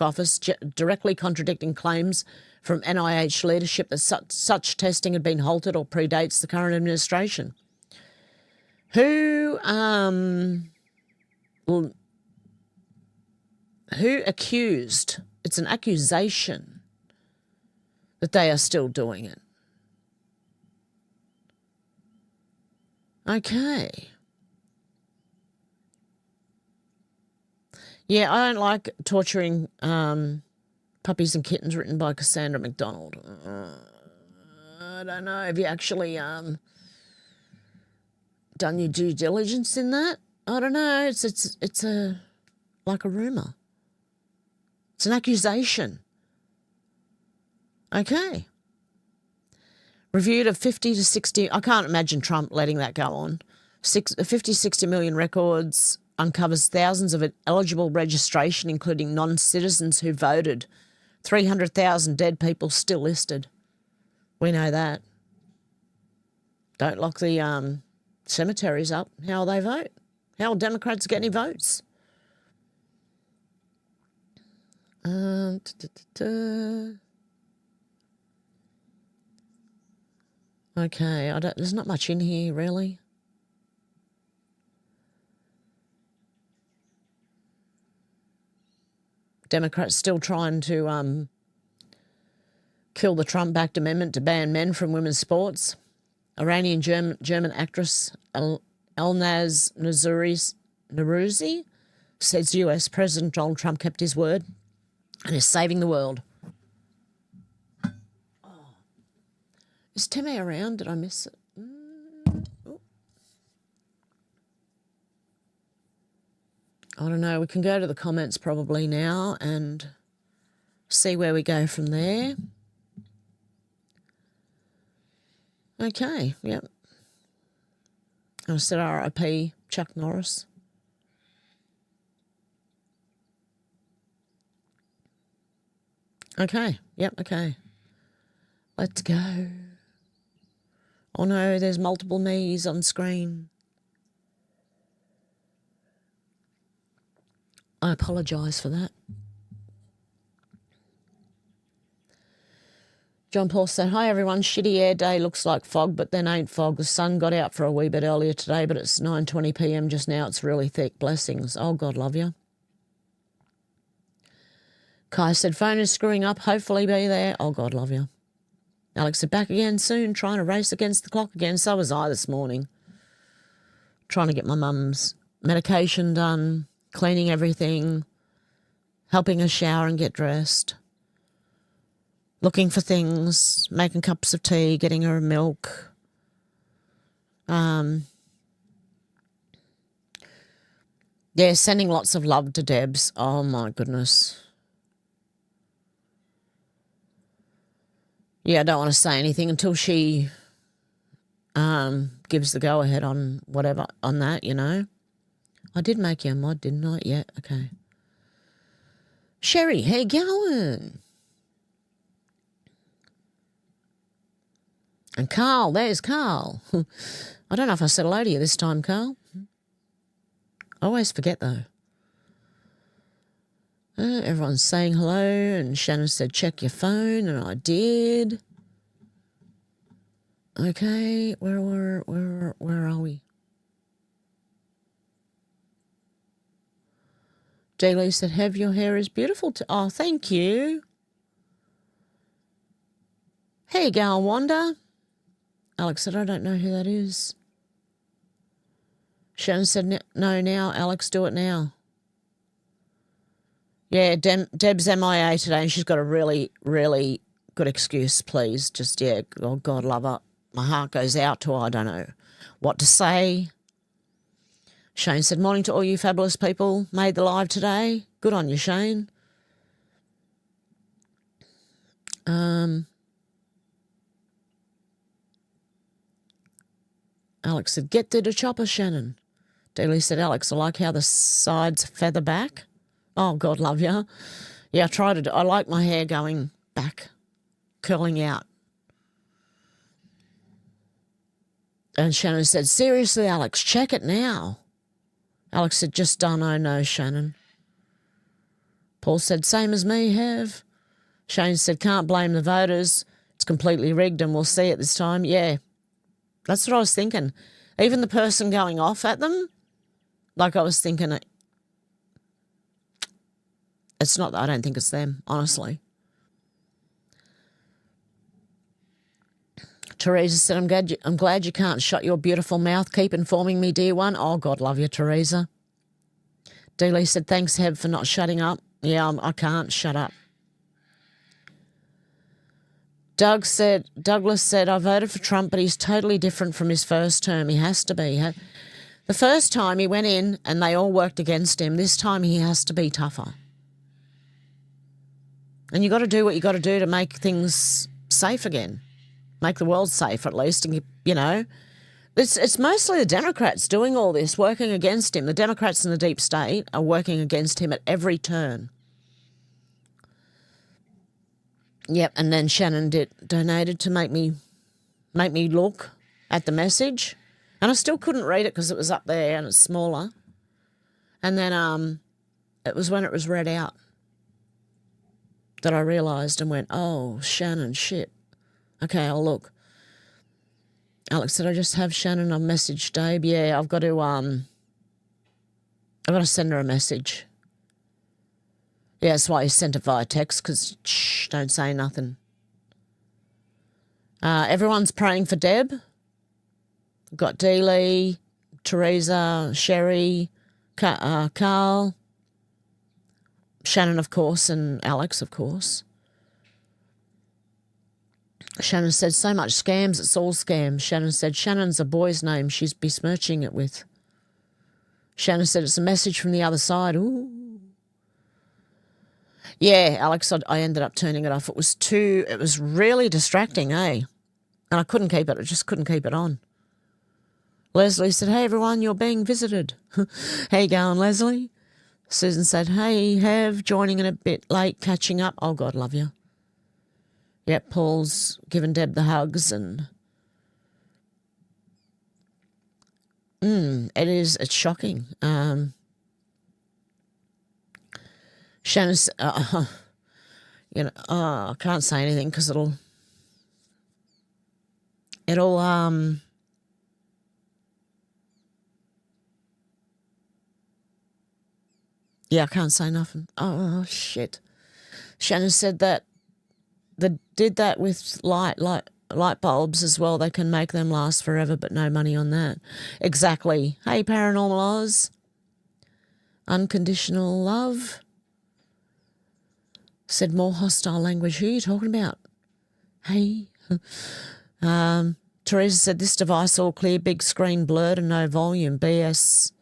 office, directly contradicting claims from NIH leadership that such testing had been halted or predates the current administration. Who accused? It's an accusation that they are still doing it. Okay. Yeah, I don't like torturing puppies and kittens written by Cassandra McDonald. I don't know. Have you actually done your due diligence in that? I don't know. It's like a rumour. It's an accusation. Okay. Reviewed of 50 to 60. I can't imagine Trump letting that go on. 50-60 million records. Uncovers thousands of eligible registration, including non-citizens who voted. 300,000 dead people still listed. We know that. Don't lock the cemeteries up. How will they vote? How will Democrats get any votes? Okay, there's not much in here, really. Democrats still trying to kill the Trump-backed amendment to ban men from women's sports. Iranian German actress Elnaz Nourouzi says US President Donald Trump kept his word and is saving the world. Oh. Is Timmy around? Did I miss it? I don't know. We can go to the comments probably now and see where we go from there. Okay, yep. I said RIP Chuck Norris. Okay, yep, okay. Let's go. Oh no, there's multiple me's on screen. I apologise for that. John Paul said, "Hi everyone, shitty air day, looks like fog, but then ain't fog. The sun got out for a wee bit earlier today, but it's 9:20 p.m. just now. It's really thick. Blessings. Oh, God love you." Kai said, phone is screwing up. Hopefully be there. Oh, God love you. Alex said, back again soon, trying to race against the clock again. So was I this morning. Trying to get my mum's medication done, cleaning everything, helping her shower and get dressed, looking for things, making cups of tea, getting her milk. Yeah, sending lots of love to Debs. Oh, my goodness. Yeah, I don't want to say anything until she gives the go-ahead on whatever, on that, you know. I did make you a mod, didn't I? Yeah, okay. Sherry, how you going? And Carl, there's Carl. I don't know if I said hello to you this time, Carl. I always forget, though. Everyone's saying hello, and Shannon said, check your phone, and I did. Okay, where are we? J-Lee said, Have your hair is beautiful. Oh, thank you. How you going, Wanda? Alex said, I don't know who that is. Shannon said, no, now. Alex, do it now. Yeah, Deb's MIA today, and she's got a really, really good excuse, please. Just, yeah, oh, God love her. My heart goes out to her. I don't know what to say. Shane said, morning to all you fabulous people. Made the live today. Good on you, Shane. Alex said, get to the chopper, Shannon. Daly said, Alex, I like how the sides feather back. Oh, God love you. Yeah, I try to do. I like my hair going back, curling out. And Shannon said, seriously, Alex, check it now. Alex said, just done. Oh, no, Shannon. Paul said, same as me, have. Shane said, can't blame the voters. It's completely rigged and we'll see it this time. Yeah, that's what I was thinking. Even the person going off at them, like I was thinking, it's not, I don't think it's them, honestly. Teresa said, I'm glad you can't shut your beautiful mouth. Keep informing me, dear one. Oh, God love you, Teresa. Dealey said, thanks, Heb, for not shutting up. Yeah, I can't shut up. Douglas said, I voted for Trump, but he's totally different from his first term. He has to be. The first time he went in and they all worked against him. This time he has to be tougher. And you got to do what you got to do to make things safe again. Make the world safe, at least. And, you know, it's mostly the Democrats doing all this, working against him. The Democrats in the deep state are working against him at every turn. Yep, and then Shannon donated to make me look at the message. And I still couldn't read it because it was up there and it's smaller. And then it was when it was read out that I realised and went, oh, Shannon, shit. Okay, I'll look. Alex said, I just have Shannon on message, Dave. Yeah, I've got to send her a message. Yeah, that's why he sent it via text, because don't say nothing. Everyone's praying for Deb. We've got Dealey, Teresa, Sherry, Carl, Shannon, of course, and Alex, of course. Shannon said, so much scams, it's all scams. Shannon said, Shannon's a boy's name she's besmirching it with. Shannon said, it's a message from the other side. Ooh. Yeah, Alex, I ended up turning it off. It was really distracting, eh? And I couldn't keep it. I just couldn't keep it on. Leslie said, hey, everyone, you're being visited. How you going, Leslie? Susan said, hey, Have, joining in a bit late, catching up. Oh, God love you. Yep, Paul's giving Deb the hugs and... it's shocking. Shannon's, you know, I can't say anything because it'll, yeah, I can't say nothing. Oh, shit. Shannon said that they did that with light bulbs as well. They can make them last forever, but no money on that. Exactly. Hey, Paranormal Oz. Unconditional love. Said more hostile language. Who are you talking about? Hey. Teresa said this device all clear, big screen blurred and no volume. BS,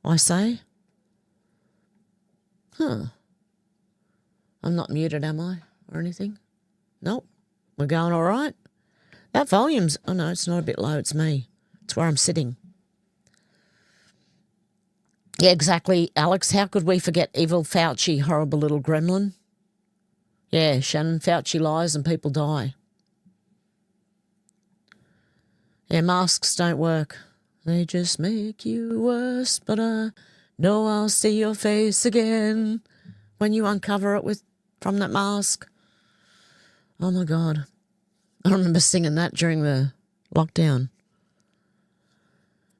I say. Huh. I'm not muted, am I? Or anything? Nope. We're going all right. That volume's... Oh, no, it's not a bit low. It's me. It's where I'm sitting. Yeah, exactly, Alex. How could we forget evil Fauci, horrible little gremlin? Yeah, Shannon, Fauci lies and people die. Yeah, masks don't work. They just make you worse, but I know I'll see your face again when you uncover it from that mask. Oh, my God. I remember singing that during the lockdown.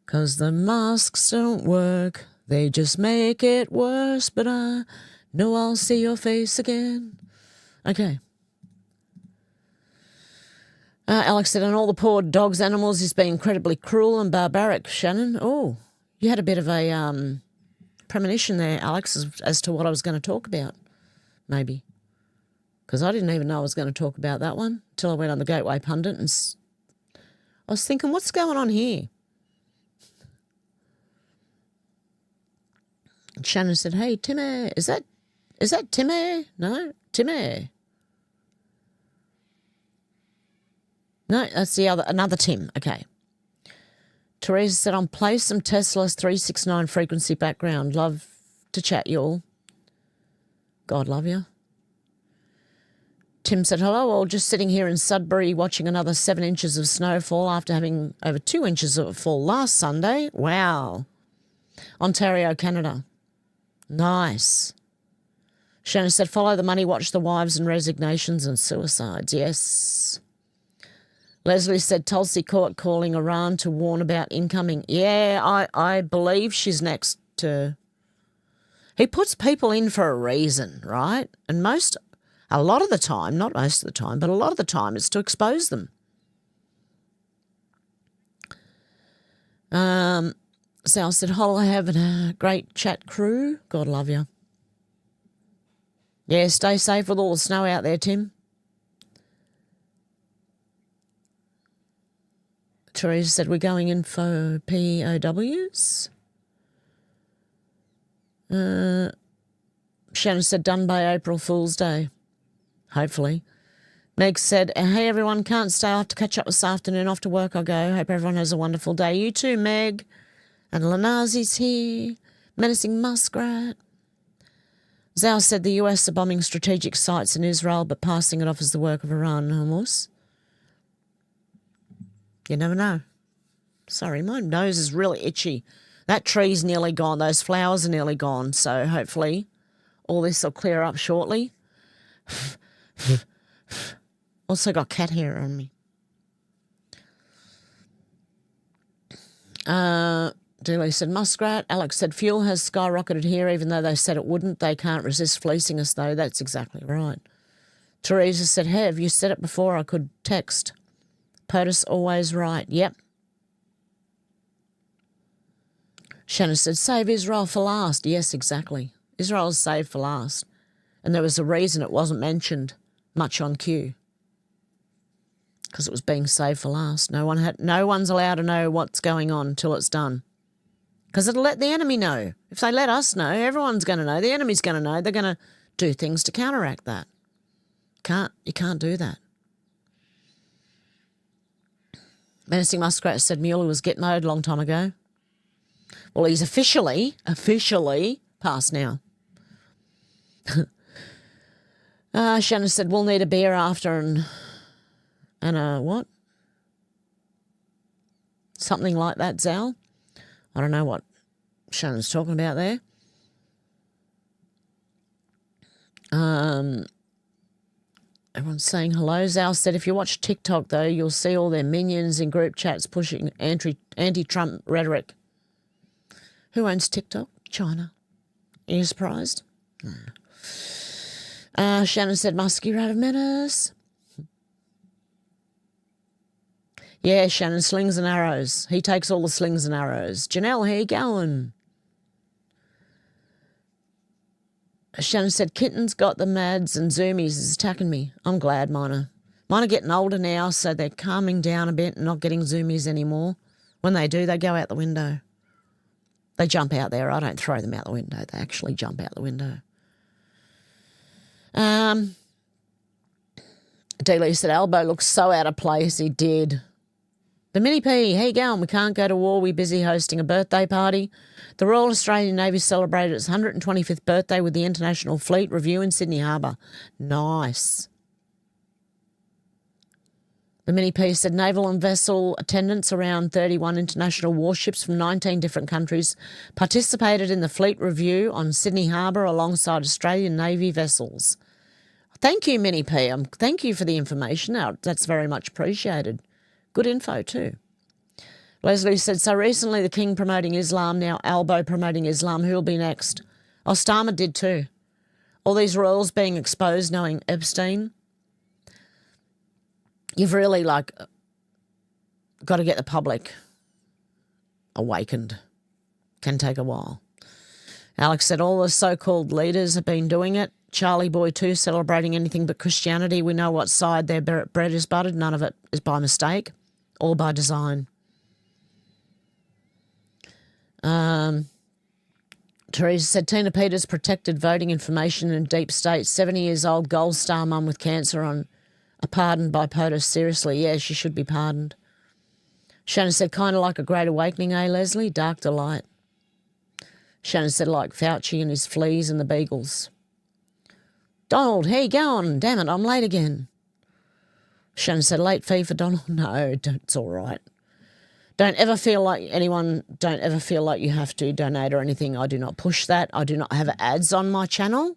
'Cause the masks don't work. They just make it worse, but I know I'll see your face again. Okay. Alex said, and all the poor dogs, animals, is being incredibly cruel and barbaric, Shannon. Oh, you had a bit of a premonition there, Alex, as to what I was going to talk about, maybe. Because I didn't even know I was going to talk about that one until I went on the Gateway Pundit and I was thinking, what's going on here? And Shannon said, hey, Timmy, is that Timmy? No, Timmy. No, that's another Tim. Okay. Teresa said, on play some Tesla's 369 frequency background. Love to chat, y'all. God love you. Tim said, hello, all just sitting here in Sudbury watching another 7 inches of snowfall after having over 2 inches of fall last Sunday. Wow. Ontario, Canada. Nice. Shannon said, follow the money, watch the wives and resignations and suicides. Yes. Leslie said, Tulsi Court calling Iran to warn about incoming. Yeah, I believe she's next to... He puts people in for a reason, right? And a lot of the time, not most of the time, but a lot of the time it's to expose them. Sal said, hello, having a great chat crew. God love you. Yeah, stay safe with all the snow out there, Tim. Teresa said, we're going in for POWs. Shannon said, done by April Fool's Day. Hopefully. Meg said, hey, everyone, can't stay. I'll have to catch up this afternoon. Off to work I go. Hope everyone has a wonderful day. You too, Meg. And Lanazi's here. Menacing Muskrat. Zhao said the US are bombing strategic sites in Israel but passing it off as the work of Iran. Almost. You never know. Sorry, my nose is really itchy. That tree's nearly gone. Those flowers are nearly gone. So hopefully all this will clear up shortly. Also got cat hair on me. Dooley said, Muskrat. Alex said, fuel has skyrocketed here even though they said it wouldn't. They can't resist fleecing us though. That's exactly right. Teresa said, hey, have you said it before? I could text. POTUS always right. Yep. Shannon said, save Israel for last. Yes, exactly. Israel's saved for last. And there was a reason it wasn't mentioned much on cue. Because it was being saved for last. No one's allowed to know what's going on until it's done. Because it'll let the enemy know. If they let us know, everyone's going to know. The enemy's going to know. They're going to do things to counteract that. You can't do that. Menacing Muskrat said Mueller was Gitmo'd a long time ago. Well, he's officially passed now. Shannon said, we'll need a beer after and a what? Something like that, Zal. I don't know what Shannon's talking about there. Everyone's saying hello. Zal said, if you watch TikTok, though, you'll see all their minions in group chats pushing anti-Trump rhetoric. Who owns TikTok? China. Are you surprised? No. Shannon said, Muskie Rat of Menace. Yeah, Shannon, slings and arrows. He takes all the slings and arrows. Janelle, how you going? Shannon said, Kitten's got the mads and zoomies is attacking me. I'm glad mine are getting older now, so they're calming down a bit and not getting zoomies anymore. When they do, they go out the window. They jump out there. I don't throw them out the window. They actually jump out the window. Dealey said, Albo looks so out of place. He did. The Mini P, how you going? We can't go to war. We're busy hosting a birthday party. The Royal Australian Navy celebrated its 125th birthday with the International Fleet Review in Sydney Harbour. Nice. The Mini P said naval and vessel attendants around 31 international warships from 19 different countries participated in the Fleet Review on Sydney Harbour alongside Australian Navy vessels. Thank you, Mini P. Thank you for the information. That's very much appreciated. Good info too. Leslie said, so recently the King promoting Islam, now Albo promoting Islam. Who'll be next? Oh, Starmer did too. All these royals being exposed knowing Epstein. You've really, got to get the public awakened. Can take a while. Alex said all the so-called leaders have been doing it. Charlie Boy too, celebrating anything but Christianity. We know what side their bread is buttered. None of it is by mistake or by design. Teresa said Tina Peters protected voting information in deep state. 70 years old, gold star mum with cancer on a pardon by POTUS. Seriously, yeah, she should be pardoned. Shannon said kind of like a great awakening, eh, Leslie? Dark delight. Shannon said like Fauci and his fleas and the beagles. Donald, how you going? Damn it, I'm late again. Shannon said, late fee for Donald? No, it's all right. Don't ever feel like you have to donate or anything. I do not push that. I do not have ads on my channel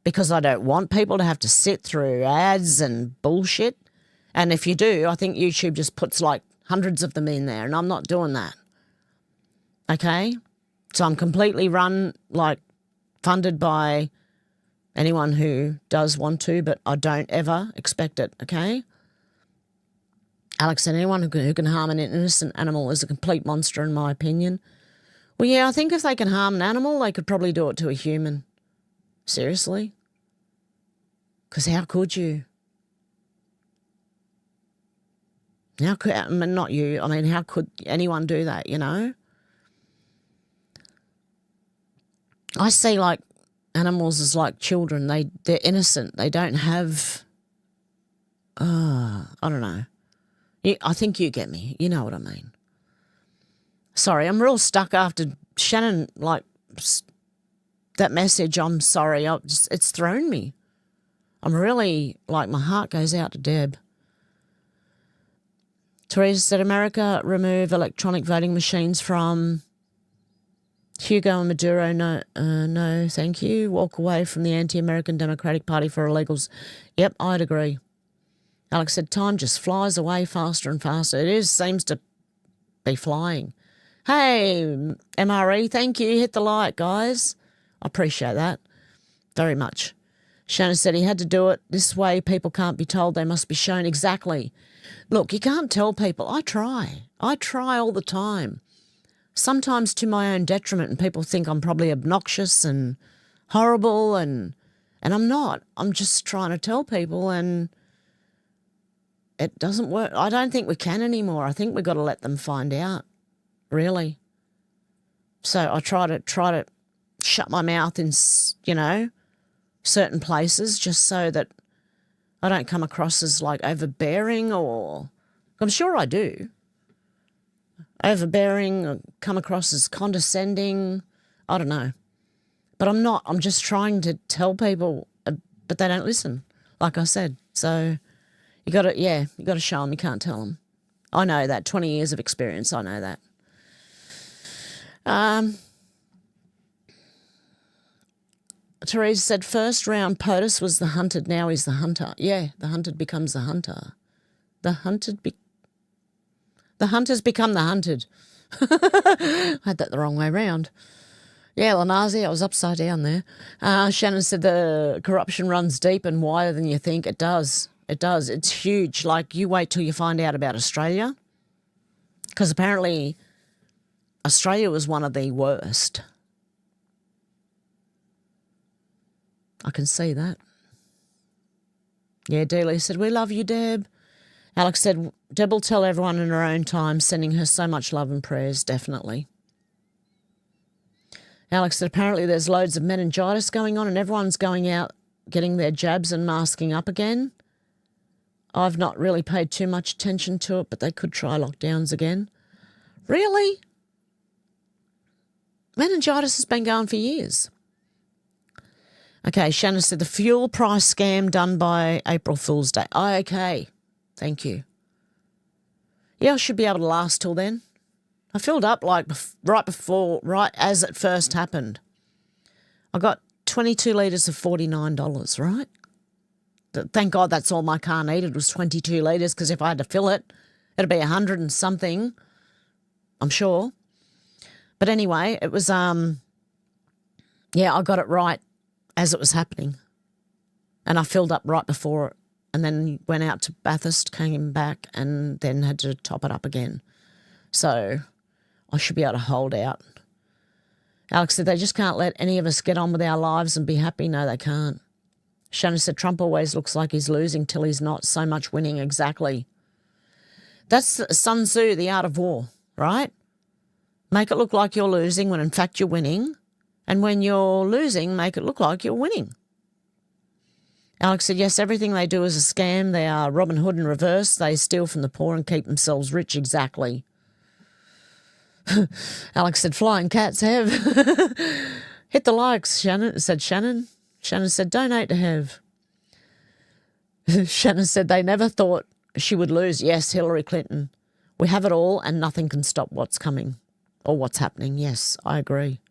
because I don't want people to have to sit through ads and bullshit. And if you do, I think YouTube just puts like hundreds of them in there, and I'm not doing that. Okay? So I'm completely funded by anyone who does want to, but I don't ever expect it, okay? Alex said anyone who can harm an innocent animal is a complete monster in my opinion. Well, yeah, I think if they can harm an animal, they could probably do it to a human. Seriously? Because how could you? How could, I mean, not you, I mean, how could anyone do that, you know? I see like animals as like children. They're innocent. They don't have, I don't know. I think you get me. You know what I mean. Sorry, I'm real stuck after Shannon, that message. I'm sorry. It's thrown me. I'm really, my heart goes out to Deb. Teresa said, America remove electronic voting machines from Hugo and Maduro. No, thank you. Walk away from the anti-American Democratic Party for illegals. Yep, I'd agree. Alex said, time just flies away faster and faster. It seems to be flying. Hey, MRE, thank you. Hit the like, guys. I appreciate that very much. Shannon said he had to do it. This way people can't be told, they must be shown. Exactly. Look, you can't tell people. I try all the time. Sometimes to my own detriment, and people think I'm probably obnoxious and horrible, and I'm not. I'm just trying to tell people, and it doesn't work. I don't think we can anymore. I think we've got to let them find out, really. So I try to shut my mouth in, certain places just so that I don't come across as overbearing, or I'm sure I do. Overbearing, or come across as condescending. I don't know. But I'm not. I'm just trying to tell people, but they don't listen, like I said. So you got to show them. You can't tell them. I know that. 20 years of experience, I know that. Teresa said, first round POTUS was the hunted, now he's the hunter. Yeah, the hunted becomes the hunter. The hunter's become the hunted. I had that the wrong way round. Yeah, Lanazi, I was upside down there. Shannon said the corruption runs deep and wider than you think. It does. It does. It's huge. Like, you wait till you find out about Australia, because apparently Australia was one of the worst. I can see that. Yeah, Delia said, we love you, Deb. Alex said, Deb will tell everyone in her own time, sending her so much love and prayers, definitely. Alex said, apparently there's loads of meningitis going on and everyone's going out getting their jabs and masking up again. I've not really paid too much attention to it, but they could try lockdowns again. Really? Meningitis has been going for years. Okay, Shannon said the fuel price scam done by April Fool's Day. Oh, okay. Thank you. Yeah, I should be able to last till then. I filled up like right as it first happened. I got 22 litres of $49, right? Thank God that's all my car needed was 22 litres, because if I had to fill it, it'd be 100 and something, I'm sure. But anyway, it was, yeah, I got it right as it was happening. And I filled up right before it, and then went out to Bathurst, came back, and then had to top it up again. So I should be able to hold out. Alex said they just can't let any of us get on with our lives and be happy. No, they can't. Shannon said Trump always looks like he's losing till he's not, so much winning. Exactly. That's Sun Tzu, the art of war, right? Make it look like you're losing when in fact you're winning. And when you're losing, make it look like you're winning. Alex said, yes, everything they do is a scam. They are Robin Hood in reverse. They steal from the poor and keep themselves rich. Exactly. Alex said, flying cats have. Hit the likes, Shannon, said Shannon. Shannon said, donate to have. Shannon said they never thought she would lose. Yes, Hillary Clinton. We have it all and nothing can stop what's coming or what's happening. Yes, I agree.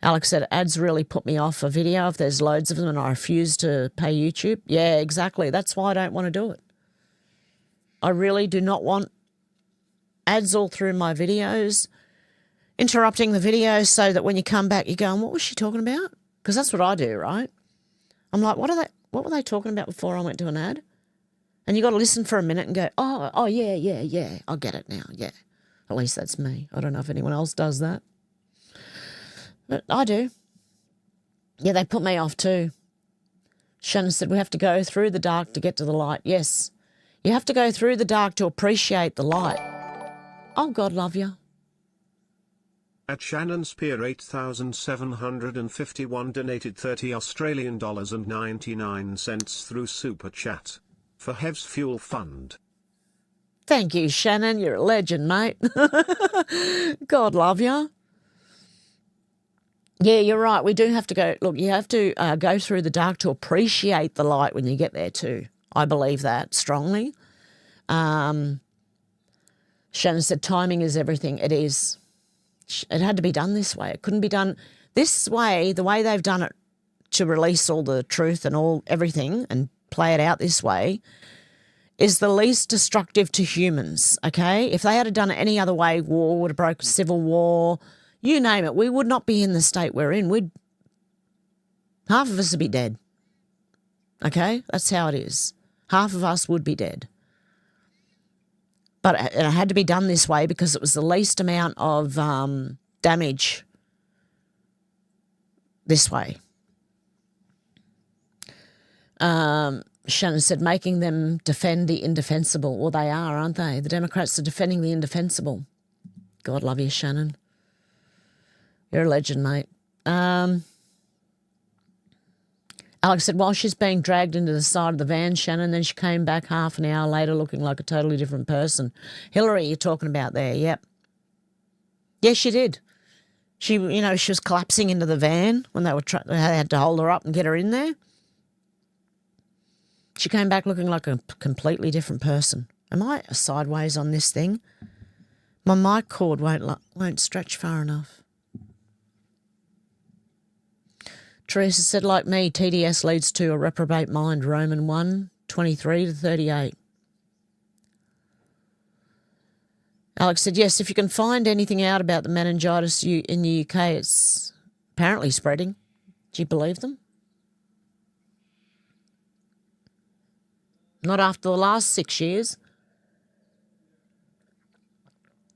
Alex said, ads really put me off a video if there's loads of them and I refuse to pay YouTube. Yeah, exactly. That's why I don't want to do it. I really do not want ads all through my videos, interrupting the video so that when you come back, you're going, what was she talking about? Because that's what I do, right? I'm like, what were they talking about before I went to an ad? And you got to listen for a minute and go, oh, yeah, I get it now, yeah. At least that's me. I don't know if anyone else does that. But I do. Yeah, they put me off too. Shannon said, we have to go through the dark to get to the light. Yes, you have to go through the dark to appreciate the light. Oh, God love you. At Shannon Spear 8,751 donated $30 and 99 cents through Super Chat for Hev's Fuel Fund. Thank you, Shannon. You're a legend, mate. God love you. Yeah, you're right. We do have to go. Look, you have to go through the dark to appreciate the light when you get there too. I believe that strongly. Shannon said timing is everything. It is. It had to be done this way. It couldn't be done this way, the way they've done it to release all the truth and everything and play it out this way is the least destructive to humans, okay? If they had done it any other way, war would have broken, civil war, you name it, we would not be in the state we're in. Half of us would be dead, okay? That's how it is. Half of us would be dead. But it had to be done this way because it was the least amount of damage this way. Shannon said, making them defend the indefensible. Well, they are, aren't they? The Democrats are defending the indefensible. God love you, Shannon. You're a legend, mate. Alex said, while she's being dragged into the side of the van, Shannon, then she came back half an hour later looking like a totally different person. Hillary, you're talking about there, yep. Yes, she did. She was collapsing into the van when they had to hold her up and get her in there. She came back looking like a completely different person. Am I sideways on this thing? My mic cord won't stretch far enough. Teresa said, like me, TDS leads to a reprobate mind, Roman 1, 23 to 38. Alex said, yes, if you can find anything out about the meningitis in the UK, it's apparently spreading. Do you believe them? Not after the last 6 years.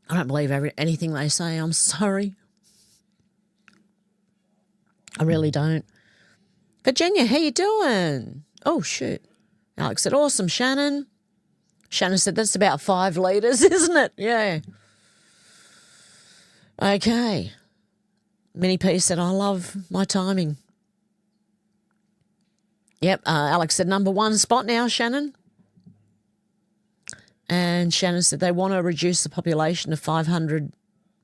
I don't believe anything they say. I'm sorry. I really don't. Virginia, how you doing? Oh, shoot. Alex said, awesome, Shannon. Shannon said, that's about 5 litres, isn't it? Yeah. Okay. Minnie P said, I love my timing. Yep, Alex said, number 1 spot now, Shannon. And Shannon said they want to reduce the population to 500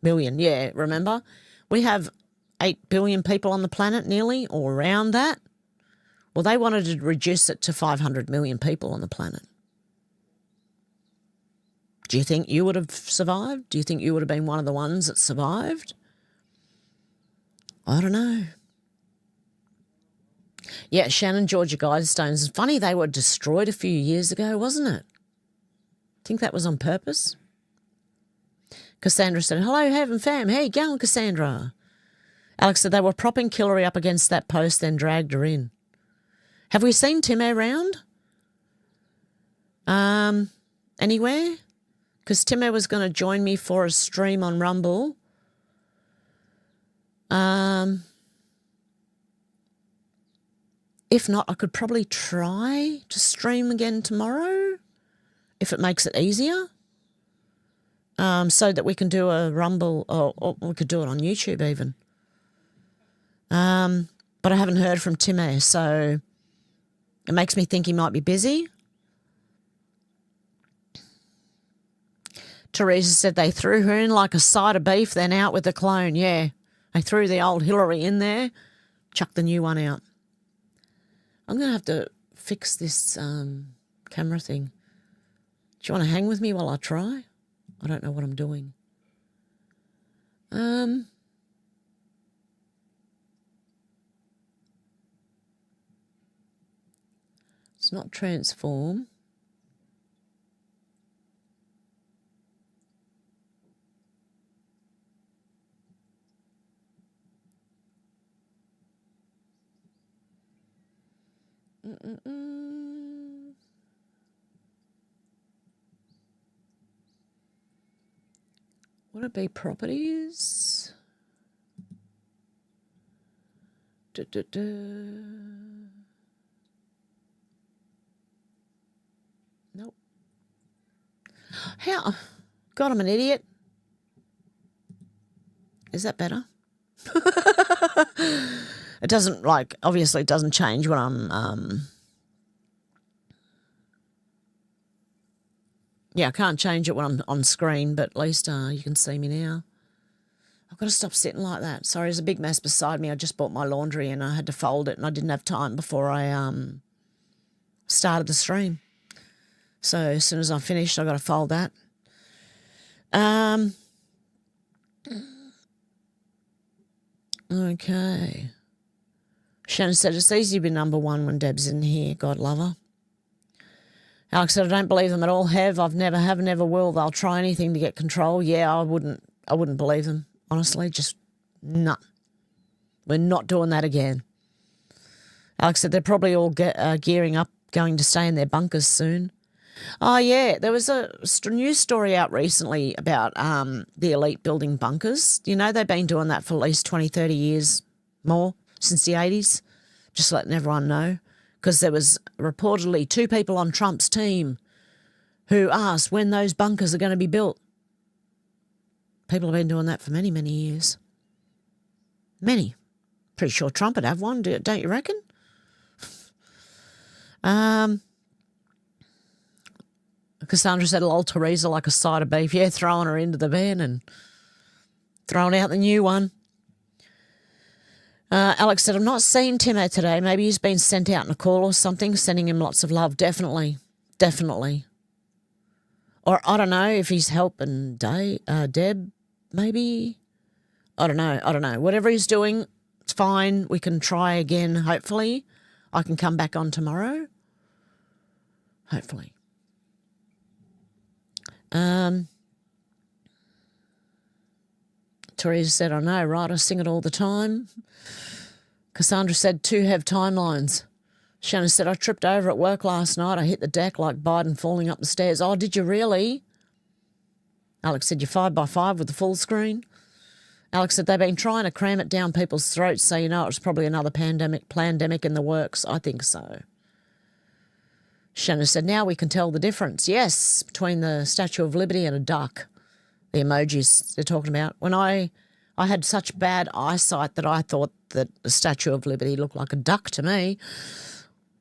million. Yeah, remember? We have 8 billion people on the planet nearly, or around that. Well, they wanted to reduce it to 500 million people on the planet. Do you think you would have survived? Do you think you would have been one of the ones that survived? I don't know. Yeah, Shannon, Georgia Guidestones. It's funny, they were destroyed a few years ago, wasn't it? I think that was on purpose. Cassandra said, hello, Heaven Fam. How you going, Cassandra? Alex said they were propping Hillary up against that post, then dragged her in. Have we seen Tim around? Anywhere? Because Timo was going to join me for a stream on Rumble. If not, I could probably try to stream again tomorrow, if it makes it easier, so that we can do a Rumble, or we could do it on YouTube even. But I haven't heard from Timo, so it makes me think he might be busy. Teresa said they threw her in like a side of beef, then out with the clone. Yeah, they threw the old Hillary in there, chucked the new one out. I'm going to have to fix this camera thing. Do you want to hang with me while I try? I don't know what I'm doing. It's not transform. Would it be properties? Nope. How? God, I'm an idiot. Is that better? It doesn't, obviously it doesn't change when I'm, yeah, I can't change it when I'm on screen, but at least you can see me now. I've got to stop sitting like that. Sorry, there's a big mess beside me. I just bought my laundry and I had to fold it and I didn't have time before I started the stream. So as soon as I'm finished, I've got to fold that. Okay. Shannon said, it's easy to be number 1 when Deb's in here. God love her. Alex said, I don't believe them at all, Hev. I've never have, never will. They'll try anything to get control. Yeah, I wouldn't believe them, honestly. Just, no. We're not doing that again. Alex said, they're probably all gearing up, going to stay in their bunkers soon. Oh, yeah, there was a news story out recently about the elite building bunkers. You know, they've been doing that for at least 20, 30 years more, since the 80s, just letting everyone know. Because there was reportedly 2 people on Trump's team who asked when those bunkers are going to be built. People have been doing that for many, many years. Many. Pretty sure Trump would have one, don't you reckon? Cassandra said, lol, Teresa like a side of beef. Yeah, throwing her into the van and throwing out the new one. Alex said, I've not seen Timo today. Maybe he's been sent out in a call or something, sending him lots of love. Definitely. Definitely. Or I don't know if he's helping Deb, maybe. I don't know. Whatever he's doing, it's fine. We can try again, hopefully. I can come back on tomorrow. Hopefully. Teresa said, I know, right? I sing it all the time. Cassandra said, 2 have timelines. Shannon said, I tripped over at work last night. I hit the deck like Biden falling up the stairs. Oh, did you really? Alex said, you're 5x5 with the full screen. Alex said, they've been trying to cram it down people's throats, so you know it was probably another pandemic in the works. I think so. Shannon said, now we can tell the difference. Yes, between the Statue of Liberty and a duck. The emojis they're talking about. When I had such bad eyesight that I thought that the Statue of Liberty looked like a duck to me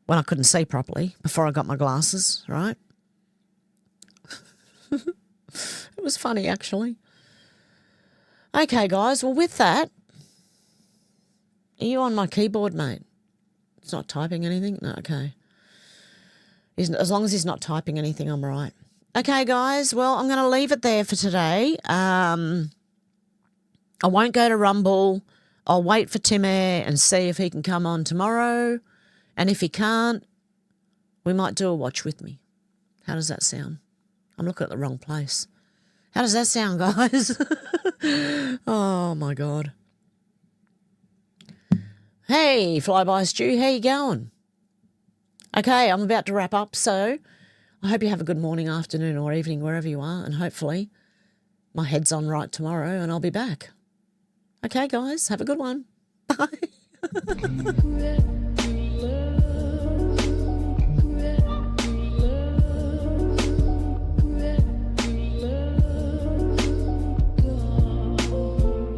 when I couldn't see properly before I got my glasses, right? It was funny, actually. Okay, guys, well, with that, are you on my keyboard, mate? It's not typing anything? No, okay. As long as he's not typing anything, I'm right. Okay, guys, well, I'm going to leave it there for today. I won't go to Rumble. I'll wait for Tim Air and see if he can come on tomorrow. And if he can't, we might do a watch with me. How does that sound? I'm looking at the wrong place. How does that sound, guys? Oh, my God. Hey, Flyby Stu, how you going? Okay, I'm about to wrap up, so I hope you have a good morning, afternoon or evening, wherever you are, and hopefully my head's on right tomorrow and I'll be back. Okay, guys, have a good one. Bye.